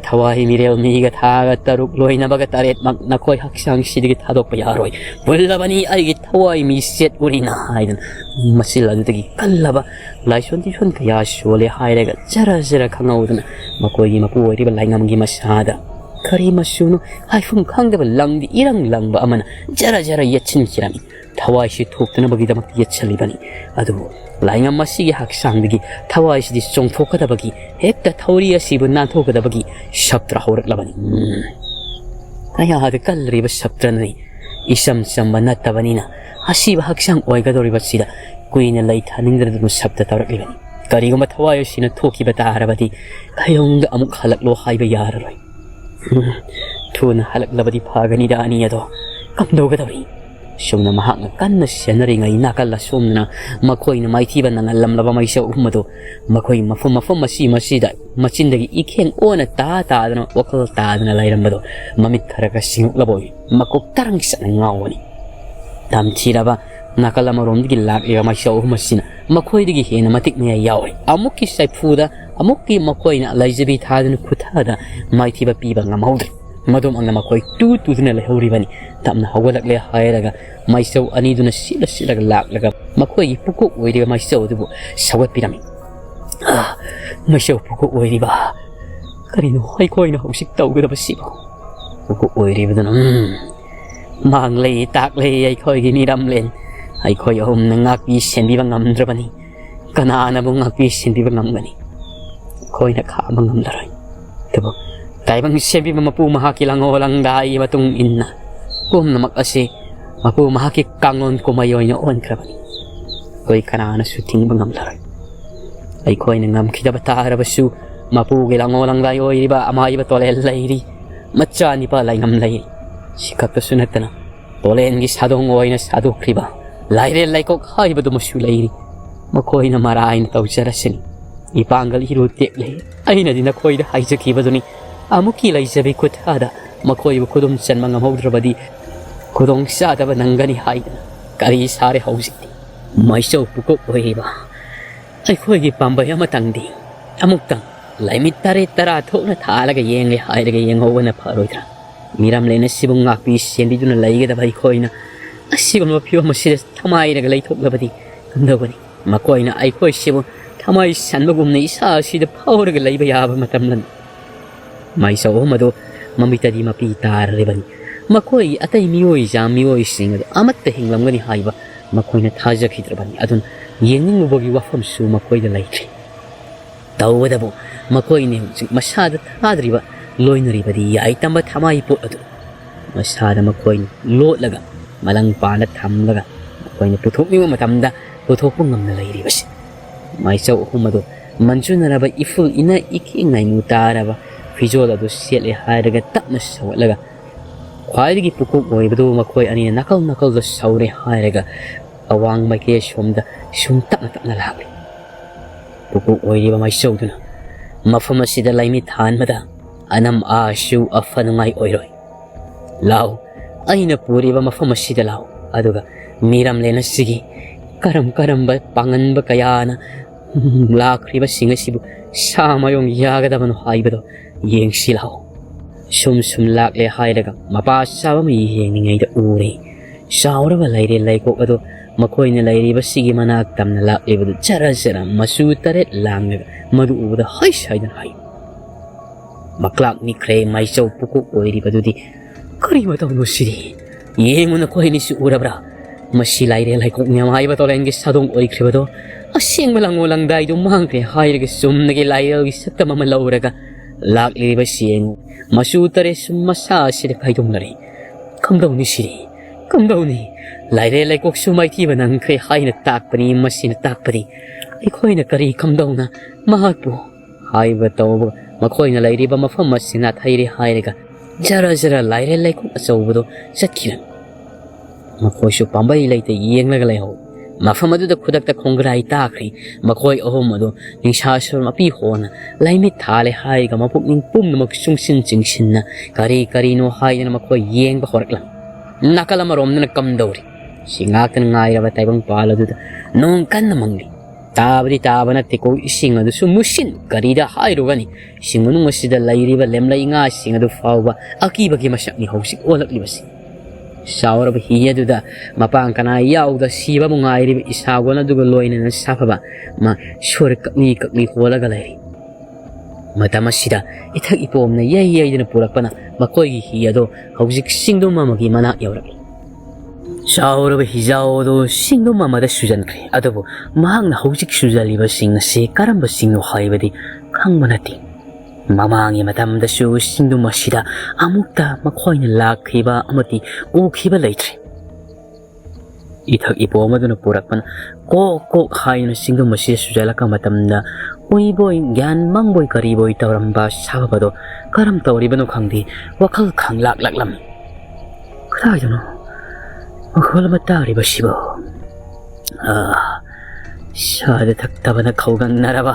ꯊꯋꯥꯏ ꯃꯤꯔꯦꯜ ꯃꯤꯒ ꯊꯥꯒ ꯇꯔꯨꯛ ꯂꯣꯏꯅꯕꯒ ꯇꯔꯦꯠꯃꯛ ꯅꯈꯣꯏ ꯍꯛꯆꯥꯡꯁꯤꯗꯒꯤ ꯊꯥꯗꯣꯛꯄ ꯌꯥꯔꯣꯏ ꯄꯨꯜꯂꯕꯅꯤ ꯑꯩꯒꯤ ꯊꯋꯥꯏ ꯃꯤ ꯁꯦꯠ ꯎꯔꯤꯅ ꯍꯥꯏꯗꯅ ꯃꯁꯤꯜ ꯑꯗꯨꯗꯒꯤ ꯀꯜꯂꯕ ꯂꯥꯏꯁꯣꯟ ꯇꯤꯁꯣꯟ ꯀꯌꯥ ꯁꯣꯜꯂꯦ ꯍꯥꯏꯔꯒ ꯖꯔ ꯖꯔ ꯈꯪꯍꯧꯗꯅ ꯃꯈꯣꯏꯒꯤ ꯃꯄꯨ ꯑꯣꯏꯔꯤꯕ ꯂꯥꯏꯉꯝꯒꯤ ꯃꯁꯥꯗ ꯀꯔꯤ ꯃꯆꯨꯅꯣ ꯍꯥꯏꯐꯝ ꯈꯪꯗꯕ ꯂꯪꯗꯤ ꯏꯔꯪ ꯂꯪꯕ ꯑꯃꯅ ꯖꯔ ꯖꯔ ꯌꯦꯠꯁꯤꯟꯈꯤꯔꯝꯃꯤ ꯊꯋꯥꯏꯁꯤ ꯊꯣꯛꯇꯅꯕꯒꯤꯗꯃꯛꯇ ꯌꯦꯠꯁꯜꯂꯤꯕꯅꯤ ꯑꯗꯨꯕꯨ ꯂꯥꯏꯉꯝ ꯑꯁꯤꯒꯤ ꯍꯛꯆꯥꯡꯗꯒꯤ ꯊꯋꯥꯏꯁꯤꯗꯤ ꯆꯣꯡꯊꯣꯛꯀꯗꯕꯒꯤ ꯍꯦꯛꯇ ꯊꯧꯔꯤ ꯑꯁꯤꯕꯨ ꯅꯥꯟꯊꯣꯛꯀꯗꯕꯒꯤ ꯁꯞꯇ꯭ꯔ ꯍꯧꯔꯛꯂꯕꯅꯤ ꯀꯌꯥꯗ ꯀꯜꯂꯤꯕ ꯁꯞꯇ꯭ꯔꯅꯤ ꯏꯆꯝ ꯆꯝꯕ ꯅꯠꯇꯕꯅꯤꯅ ꯑꯁꯤꯕ ꯍꯛꯆꯥꯡ ꯑꯣꯏꯒꯗꯧꯔꯤꯕꯁꯤꯗ ꯀꯨꯏꯅ ꯂꯩꯊꯥꯅꯤꯡꯗꯗꯨꯅ ꯁꯞꯇ ꯇꯧꯔꯛꯂꯤꯕꯅꯤ ꯀꯔꯤꯒꯨꯝꯕ ꯊꯋꯥꯏ ꯑꯁꯤꯅ ꯊꯣꯛꯈꯤꯕ ꯇꯥꯔꯕꯗꯤ ꯀꯩꯗꯧꯅꯨꯡꯗ ꯑꯃꯨꯛ ꯍꯜꯂꯛꯂꯣ ꯍꯥꯏꯕ ꯌꯥꯔꯔꯣꯏ ꯊꯨꯅ ꯍꯜꯂꯛꯂꯕꯗꯤ ꯐꯒꯅꯤꯗ ꯑꯅꯤ ꯑꯗꯣ ꯀꯝꯗꯧꯒꯗꯧꯔꯤ ꯁꯨꯝꯅ ꯃꯍꯥꯛꯅ ꯀꯟꯅ ꯁꯦꯟꯅꯔꯤꯉꯩ ꯅꯥꯀꯜ ꯑꯁꯣꯝꯗꯅ ꯃꯈꯣꯏꯅ ꯃꯥꯏꯊꯤꯕ ꯅꯪꯍꯜꯂꯝꯂꯕ ꯃꯩꯁꯧ ꯑꯍꯨꯝ ꯑꯗꯨ ꯃꯈꯣꯏ ꯃꯐꯝ ꯑꯁꯤꯗ ꯃꯆꯤꯟꯗꯒꯤ ꯏꯈꯦꯡ ꯑꯣꯅ ꯇꯥꯗꯅ ꯋꯥꯈꯜ ꯇꯥꯗꯅ ꯂꯩꯔꯝꯕꯗꯣ ꯃꯃꯤꯠ ꯈꯔ ꯁꯤꯡꯉꯛꯂꯕ ꯑꯣꯏ ꯃꯀꯣꯛ ꯇꯔꯪ ꯆꯠꯅ ꯉꯥꯎꯕꯅꯤ ꯇꯝꯊꯤꯔꯕ ꯅꯥꯀꯜ ꯑꯃꯔꯣꯝꯗꯒꯤ ꯂꯥꯛꯂꯤꯕ ꯃꯩꯁꯧ ꯑꯍꯨꯝ ꯑꯁꯤꯅ ꯃꯈꯣꯏꯗꯒꯤ ꯍꯦꯟꯅ ꯃꯇꯤꯛ ꯃꯌꯥ ꯌꯥꯎꯔꯤ ꯑꯃꯨꯛꯀꯤ ꯆꯩꯐꯨꯗ ꯑꯃꯨꯛꯀꯤ ꯃꯈꯣꯏꯅ ꯂꯩꯖꯕꯤ ꯊꯥꯗꯨꯅ ꯈꯨꯠꯊꯥꯗ ꯃꯥꯏꯊꯤꯕ ꯄꯤꯕ ꯉꯝꯍꯧꯗ꯭ꯔꯦ ꯃꯗꯨꯃꯛꯅ ꯃꯈꯣꯏ ꯇꯨꯗꯨꯅ ꯂꯩꯍꯧꯔꯤꯕꯅꯤ ꯇꯞꯅ ꯍꯧꯒꯠꯂꯛꯂꯦ ꯍꯥꯏꯔꯒ ꯃꯥꯏꯆꯧ ꯑꯅꯤꯗꯨꯅ ꯁꯤꯠꯂꯒ ꯂꯥꯛꯂꯒ ꯃꯈꯣꯏꯒꯤ ꯄꯨꯀꯣꯛ ꯑꯣꯏꯔꯤꯕ ꯃꯥꯏꯆꯧ ꯑꯗꯨꯕꯨ ꯁꯧꯒꯠꯄꯤꯔꯝꯃꯤ ꯃꯥꯏꯆꯧ ꯄꯨꯀꯣꯛ ꯑꯣꯏꯔꯤꯕ ꯀꯔꯤꯅꯣ ꯑꯩꯈꯣꯏꯅ ꯍꯧꯖꯤꯛ ꯇꯧꯒꯗꯕꯁꯤꯕꯨ ꯄꯨꯀꯣꯛ ꯑꯣꯏꯔꯤꯕꯗꯨꯅ ꯃꯥꯡꯂꯩ ꯇꯥꯛꯂꯩ ꯑꯩꯈꯣꯏꯒꯤ ꯃꯤꯔꯝꯂꯦꯟ ꯑꯩꯈꯣꯏ ꯑꯍꯨꯝꯅ ꯉꯥꯛꯄꯤ ꯁꯦꯟꯕꯤꯕ ꯉꯝꯗ꯭ꯔꯕꯅꯤ ꯀꯅꯥꯅꯕꯨ ꯉꯥꯛꯄꯤ ꯁꯦꯟꯕꯤꯕ ꯉꯝꯒꯅꯤ ꯑꯩꯈꯣꯏꯅ ꯈꯥꯝꯕ ꯉꯝꯂꯔꯣꯏ ꯑꯗꯨꯕꯨ ꯇꯥꯏꯕꯪ ꯁꯦꯝꯕꯤꯕ ꯃꯄꯨ ꯃꯍꯥꯛꯀꯤ ꯂꯥꯡꯑꯣꯂꯪꯗꯥꯒꯤ ꯃꯇꯨꯡ ꯏꯟꯅ ꯄꯨꯝꯅꯃꯛ ꯑꯁꯤ ꯃꯄꯨ ꯃꯍꯥꯛꯀꯤ ꯀꯥꯡꯂꯣꯟ ꯀꯨꯝꯍꯩ ꯑꯣꯏꯅ ꯑꯣꯟꯈ꯭ꯔꯕꯅꯤ ꯑꯩꯈꯣꯏ ꯀꯅꯥꯅꯁꯨ ꯊꯤꯡꯕ ꯉꯝꯂꯔꯣই ꯑꯩꯈꯣꯏꯅ ꯉꯝꯈꯤꯗꯕ ꯇꯥꯔꯕꯁꯨ ꯃꯄꯨꯒꯤ ꯂꯥꯡꯑꯣꯂꯪꯗꯥ ꯑꯣꯏꯔꯤꯕ ꯑꯃꯥꯏꯕ ꯇꯣꯂꯦꯜ ꯂꯩꯔꯤ ꯃꯆꯥ ꯅꯤꯄꯥ ꯂꯥꯏꯉꯝ ꯂꯩꯔꯤ ꯁꯤꯈꯛꯇꯁꯨ ꯅꯠꯇꯅ ꯇꯣꯂꯦꯟꯒꯤ ꯁꯥꯗꯣꯡ ꯑꯣꯏꯅ ꯁꯥꯗꯣꯛꯈ꯭ꯔꯤꯕ ꯂꯥꯏꯔꯦꯟ ꯂꯥꯏꯀꯣꯛ ꯍꯥꯏꯕꯗꯨꯃꯁꯨ ꯂꯩꯔꯤ ꯃꯈꯣꯏꯅ ꯃꯔꯥꯏꯅ ꯇꯧꯖꯔꯁꯤꯅꯤ ꯏꯄꯥꯡꯒꯜ ꯏꯔꯨ ꯇꯦꯛꯂꯦ ꯑꯩꯅꯗꯤ ꯅꯈꯣꯏꯗ ꯍꯥꯏꯖꯈꯤꯕꯗꯨꯅꯤ ꯑꯃꯨꯛꯀꯤ ꯂꯩꯖꯕꯤ ꯈꯨꯠꯊꯥꯗ ꯃꯈꯣꯏꯕꯨ ꯈꯨꯗꯨꯝ ꯆꯟꯕ ꯉꯝꯍꯧꯗ꯭ꯔꯕꯗꯤ ꯈꯨꯗꯣꯡ ꯆꯥꯗꯕ ꯅꯪꯒꯅꯤ ꯍꯥꯏꯗꯅ ꯀꯔꯤ ꯁꯥꯔꯦ ꯍꯧꯖꯤꯛꯇꯤ ꯃꯥꯏꯆꯧ ꯄꯨꯀꯣꯛ ꯑꯣꯏꯔꯤꯕ ꯑꯩꯈꯣꯏꯒꯤ ꯄꯥꯝꯕꯩ ꯑꯃꯇꯪꯗꯤ ꯑꯃꯨꯛꯇꯪ ꯂꯩꯃꯤꯠ ꯇꯔꯦꯠ ꯇꯔꯥ ꯊꯣꯛꯅ ꯊꯥꯜꯂꯒ ꯌꯦꯡꯂꯦ ꯍꯥꯏꯔꯒ ꯌꯦꯡꯍꯧꯕꯅ ꯐꯔꯣꯏꯗ꯭ꯔꯥ ꯃꯤꯔꯝꯂꯦꯟ ꯑꯁꯤꯕꯨ ꯉꯥꯛꯄꯤ ꯁꯦꯟꯕꯤꯗꯨꯅ ꯂꯩꯒꯗꯕ ꯑꯩꯈꯣꯏꯅ ꯑꯁꯤꯒꯨꯝꯕ ꯐꯤꯕꯝ ꯑꯁꯤꯗ ꯊꯃꯥꯏꯔꯒ ꯂꯩꯊꯣꯛꯂꯕꯗꯤ ꯀꯝꯗꯧꯒꯅꯤ ꯃꯈꯣꯏꯅ ꯑꯩꯈꯣꯏꯁꯤꯕꯨ ꯊꯃꯥꯏ ꯁꯟꯕꯒꯨꯝꯅ ꯏꯁꯥ ꯑꯁꯤꯗ ꯐꯥꯎꯔꯒ ꯂꯩꯕ ꯌꯥꯕ ꯃꯇꯝꯂꯅꯤ ꯃꯥꯏꯆꯧ ꯑꯍꯨꯝ ꯑꯗꯨ ꯃꯃꯤꯠꯇꯗꯤ ꯃꯄꯤ ꯇꯥꯔꯤꯕꯅꯤ ꯃꯈꯣꯏꯒꯤ ꯑꯇꯩ ꯃꯤꯑꯣꯏꯁꯤꯡ ꯑꯗꯨ ꯑꯃꯠꯇ ꯍꯤꯡꯂꯝꯒꯅꯤ ꯍꯥꯏꯕ ꯃꯈꯣꯏꯅ ꯊꯥꯖꯈꯤꯗ꯭ꯔꯕꯅꯤ ꯑꯗꯨꯅ ꯌꯦꯡꯅꯤꯡꯂꯨꯕꯒꯤ ꯋꯥꯐꯝꯁꯨ ꯃꯈꯣꯏꯗ ꯂꯩꯇ꯭ꯔꯤ ꯇꯧꯕꯗꯕꯨ ꯃꯈꯣꯏꯅ ꯍꯧꯖꯤꯛ ꯃꯁꯥꯗ ꯊꯥꯗ꯭ꯔꯤꯕ ꯂꯣꯏꯅꯔꯤꯕꯗꯤ ꯌꯥꯏꯇꯝꯕ ꯊꯃꯥꯏ ꯄꯣꯠ ꯑꯗꯨ ꯃꯁꯥꯗ ꯃꯈꯣꯏꯅ ꯂꯣꯠꯂꯒ ꯃꯂꯪ ꯄꯥꯅ ꯊꯝꯂꯒ ꯃꯈꯣꯏꯅ ꯄꯨꯊꯣꯛꯅꯤꯡꯕ ꯃꯇꯝꯗ ꯄꯨꯊꯣꯛꯄ ꯉꯝꯅ ꯂꯩꯔꯤꯕꯁꯤ ꯃꯥꯏꯆꯧ ꯑꯍꯨꯝ ꯑꯗꯨ ꯃꯟꯆꯨꯅꯔꯕ ꯏꯐꯨꯜ ꯏꯅ ꯏꯈꯦꯡ ꯅꯥꯏꯃꯨ ꯇꯥꯔꯕ ꯐꯤꯖꯣꯜ ꯑꯗꯨ ꯁꯦꯠꯂꯦ ꯍꯥꯏꯔꯒ ꯇꯞꯅ ꯁꯧꯒꯠꯂꯒ ꯈ꯭ꯋꯥꯏꯗꯒꯤ ꯄꯨꯀꯣꯛ ꯑꯣꯏꯕꯗꯨ ꯃꯈꯣꯏ ꯑꯅꯤꯅ ꯅꯥꯀꯜ ꯅꯥꯀꯜꯗ ꯁꯧꯔꯦ ꯍꯥꯏꯔꯒ ꯑꯋꯥꯡ ꯃꯥꯏꯀꯩ ꯁꯣꯝꯗ ꯁꯨꯝ ꯇꯞꯅ ꯇꯞꯅ ꯂꯥꯛꯂꯤ ꯄꯨꯀꯣꯛ ꯑꯣꯏꯔꯤꯕ ꯃꯥꯏꯆꯧꯗꯨꯅ ꯃꯐꯝ ꯑꯁꯤꯗ ꯂꯩꯃꯤꯠ ꯊꯥꯟꯕꯗ ꯑꯅꯝ ꯑꯥꯁꯨ ꯑꯐ ꯅꯨꯡꯉꯥꯏ ꯑꯣꯏꯔꯣꯏ ꯂꯥꯎ ꯑꯩꯅ ꯄꯨꯔꯤꯕ ꯃꯐꯝ ꯑꯁꯤꯗ ꯂꯥꯎ ꯑꯗꯨꯒ ꯃꯤꯔꯝꯂꯦꯟ ꯑꯁꯤꯒꯤ ꯀꯔꯝꯕ ꯄꯥꯡꯒꯟꯕ ꯀꯌꯥꯅ ꯂꯥꯛꯈ꯭ꯔꯤꯕꯁꯤꯡ ꯑꯁꯤꯕు ꯁꯥ ꯃꯌꯣꯡ ꯌꯥꯒꯗꯕꯅꯣ ꯍꯥꯏꯕꯗꯣ ꯌꯦꯡꯁꯤ ꯂꯥꯎ ꯁꯨꯝ ꯂꯥꯛꯂꯦ ꯍꯥꯏꯔꯒ ꯃꯄꯥ ꯆꯥꯕ ꯑꯃ ꯌꯦꯡꯂꯤꯉꯩꯗ ꯎꯔꯦ ꯆꯥꯎꯔꯕ ꯂꯩꯔꯦ ꯂꯩꯀꯣꯛ ꯑꯗꯣ ꯃꯈꯣꯏꯅ ꯂꯩꯔꯤꯕꯁꯤꯒꯤ ꯃꯅꯥꯛ ꯇꯝꯅ ꯂꯥꯛꯂꯤꯕꯗꯨ ꯖꯔ ꯃꯆꯨ 8 ꯂꯥꯡꯂꯒ ꯃꯗꯨ ꯎꯕꯗ ꯍꯩꯁ ꯍꯥꯏꯗꯅ ꯍꯥꯏ ꯃꯀ꯭ꯂꯥꯛ ꯅꯤꯛꯈ꯭ꯔꯦ ꯃꯥꯏꯆꯧ ꯄꯨꯀꯣꯛ ꯑꯣꯏꯔꯤꯕꯗꯨꯗꯤ ꯀꯔꯤ ꯃꯇꯧꯅꯣ ꯁꯤꯗꯤ ꯌꯦꯡꯉꯨ ꯅꯈꯣꯏꯅꯤꯁꯨ ꯎꯔꯕ꯭ꯔꯥ ꯃꯁꯤ ꯂꯥꯏꯔꯦ ꯂꯥꯏꯀꯣꯛ ꯍꯥꯏꯕ ꯇꯣꯂꯦꯟꯒꯤ ꯁꯥꯗꯣꯡ ꯑꯣꯏꯈ꯭ꯔꯤꯕꯗꯣ ꯑꯁꯦꯡꯕ ꯂꯪꯉꯣ ꯂꯪꯗꯥꯏꯗꯨ ꯃꯥꯡꯈ꯭ꯔꯦ ꯍꯥꯏꯔꯒ ꯆꯨꯝꯅꯒꯤ ꯂꯥꯏꯔꯦꯜꯒꯤ ꯁꯛꯇꯝ ꯑꯃ ꯂꯧꯔꯒ ꯂꯥꯛꯂꯤꯕꯁꯤ ꯌꯦꯡꯉꯨ ꯃꯆꯨ 8 ꯁꯨꯝ ꯃꯁꯥ ꯑꯁꯤꯗ ꯈꯥꯏꯗꯣꯛꯅꯔꯦ ꯀꯝꯗꯧꯅꯤ ꯁꯤꯗꯤ ꯀꯝꯗꯧꯅꯤ ꯂꯥꯏꯔꯦ ꯂꯥꯏꯀꯣꯛꯁꯨ ꯃꯥꯏꯊꯤꯕ ꯅꯪꯈ꯭ꯔꯦ ꯍꯥꯏꯅ ꯇꯥꯛꯄꯅꯤ ꯃꯁꯤꯅ ꯇꯥꯛꯄꯗꯤ ꯑꯩꯈꯣꯏꯅ ꯀꯔꯤ ꯀꯝꯗꯧꯅ ꯃꯍꯥꯛꯄꯨ ꯍꯥꯏꯕ ꯇꯧꯕ ꯃꯈꯣꯏꯅ ꯂꯩꯔꯤꯕ ꯃꯐꯝ ꯑꯁꯤ ꯅꯥꯊꯩꯔꯦ ꯍꯥꯏꯔꯒ ꯖꯔ ꯂꯥꯏꯔꯦ ꯂꯥꯏꯀꯣꯛ ꯑꯆꯧꯕꯗꯣ ꯆꯠꯈꯤꯔꯝ ꯃꯈꯣꯏꯁꯨ ꯄꯥꯝꯕꯩ ꯂꯩꯇ ꯌꯦꯡꯂꯒ ꯂꯩꯍꯧ ꯃꯐꯝ ꯑꯗꯨꯗ ꯈꯨꯗꯛꯇ ꯈꯣꯡꯒ꯭ꯔꯥꯏ ꯇꯥꯈ꯭ꯔꯤ ꯃꯈꯣꯏ ꯑꯍꯨꯝ ꯑꯗꯨ ꯅꯤꯡꯁꯥꯁꯨꯔ ꯃꯄꯤ ꯍꯣꯅ ꯂꯥꯏꯃꯤꯠ ꯊꯥꯜꯂꯦ ꯍꯥꯏꯔꯒ ꯃꯄꯨꯛꯅꯤꯡ ꯄꯨꯝꯅꯃꯛ ꯆꯤꯡꯁꯤꯟꯅ ꯀꯔꯤꯅꯣ ꯍꯥꯏꯗꯅ ꯃꯈꯣꯏ ꯌꯦꯡꯕ ꯍꯧꯔꯛꯂꯝ ꯅꯥꯀꯜ ꯑꯃꯔꯣꯝꯗꯅ ꯀꯝꯗꯧꯔꯤ ꯁꯤ ꯉꯥꯛꯇꯅ ꯉꯥꯏꯔꯕ ꯇꯥꯏꯕꯪꯄꯥꯜ ꯑꯗꯨꯗ ꯅꯣꯡ ꯀꯟꯅ ꯃꯪꯂꯤ ꯇꯥꯕꯗꯤ ꯇꯥꯕ ꯅꯠꯇꯦꯀꯣ ꯏꯁꯤꯡ ꯑꯗꯨꯁꯨ ꯃꯨꯁꯤꯟ ꯀꯔꯤꯗ ꯍꯥꯏꯔꯨꯒꯅꯤ ꯏꯁꯤꯡ ꯃꯅꯨꯡ ꯑꯁꯤꯗ ꯂꯩꯔꯤꯕ ꯂꯦꯝꯂꯩ ꯉꯥꯁꯤꯡ ꯑꯗꯨ ꯐꯥꯎꯕ ꯑꯀꯤꯕꯒꯤ ꯃꯁꯛꯅꯤ ꯍꯧꯖꯤꯛ ꯑꯣꯜꯂꯛꯂꯤꯕꯁꯤ ꯆꯥꯎꯔꯕ ꯍꯤ ꯑꯗꯨꯗ ꯃꯄꯥꯡ ꯀꯅꯥ ꯌꯥꯎꯗ ꯁꯤꯕꯕꯨ ꯉꯥꯏꯔꯤꯕ ꯏꯁꯥꯒꯣꯜ ꯑꯗꯨꯒ ꯂꯣꯏꯅꯅ ꯁꯥꯐꯕ ꯁꯣꯔ ꯀꯛꯂꯤ ꯍꯣꯜꯂꯒ ꯂꯩꯔꯤ ꯃꯇꯝ ꯑꯁꯤꯗ ꯏꯊꯛ ꯏꯄꯣꯝꯅ ꯌꯩꯗꯅ ꯄꯨꯔꯛꯄꯅ ꯃꯈꯣꯏꯒꯤ ꯍꯤ ꯑꯗꯣ ꯍꯧꯖꯤꯛ ꯆꯤꯡꯗꯨꯝ ꯑꯃꯒꯤ ꯃꯅꯥꯛ ꯌꯧꯔꯛꯂꯤ ꯆꯥꯎꯔꯕ ꯍꯤꯖꯥꯎ ꯑꯗꯨ ꯆꯤꯡꯗꯨꯝ ꯑꯃꯗ ꯁꯨꯖꯟꯈ꯭ꯔꯦ ꯑꯗꯨꯕꯨ ꯃꯍꯥꯛꯅ ꯍꯧꯖꯤꯛ ꯁꯨꯖꯜꯂꯤꯕꯁꯤꯡ ꯑꯁꯤ ꯀꯔꯝꯕ ꯆꯤꯡꯅꯣ ꯍꯥꯏꯕꯗꯤ ꯈꯪꯕ ꯅꯠꯇꯦ ꯃꯃꯥꯡꯒꯤ ꯃꯇꯝꯗꯁꯨ ꯆꯤꯡꯗꯨꯝ ꯑꯁꯤꯗ ꯑꯃꯨꯛꯇ ꯃꯈꯣꯏꯅ ꯂꯥꯛꯈꯤꯕ ꯑꯃꯗꯤ ꯎꯈꯤꯕ ꯂꯩꯇ꯭ꯔꯤ ꯏꯊꯛ ꯏꯄꯣꯝ ꯑꯗꯨꯅ ꯄꯨꯔꯛꯄꯅ ꯀꯣꯛ ꯍꯥꯏꯅ ꯆꯤꯡꯗꯨꯝ ꯑꯁꯤꯗ ꯁꯨꯖꯜꯂꯛꯄ ꯃꯇꯝꯗ ꯎꯏꯕꯣꯏ ꯒ꯭ꯌꯥꯟ ꯃꯪꯕꯣꯏ ꯀꯔꯤꯕꯣꯏ ꯇꯧꯔꯝꯕ ꯁꯥꯕꯗꯣ ꯀꯔꯝ ꯇꯧꯔꯤꯕꯅꯣ ꯈꯪꯗꯦ ꯋꯥꯈꯜ ꯈꯪꯂꯥꯛꯂꯝꯃꯤ ꯀꯗꯥꯏꯗꯅꯣ ꯃꯈꯣꯜ ꯑꯃ ꯇꯥꯔꯤꯕꯁꯤꯕꯣ ꯁꯥꯗ ꯊꯛꯇꯕꯅ ꯈꯧꯒꯪꯅꯔꯕ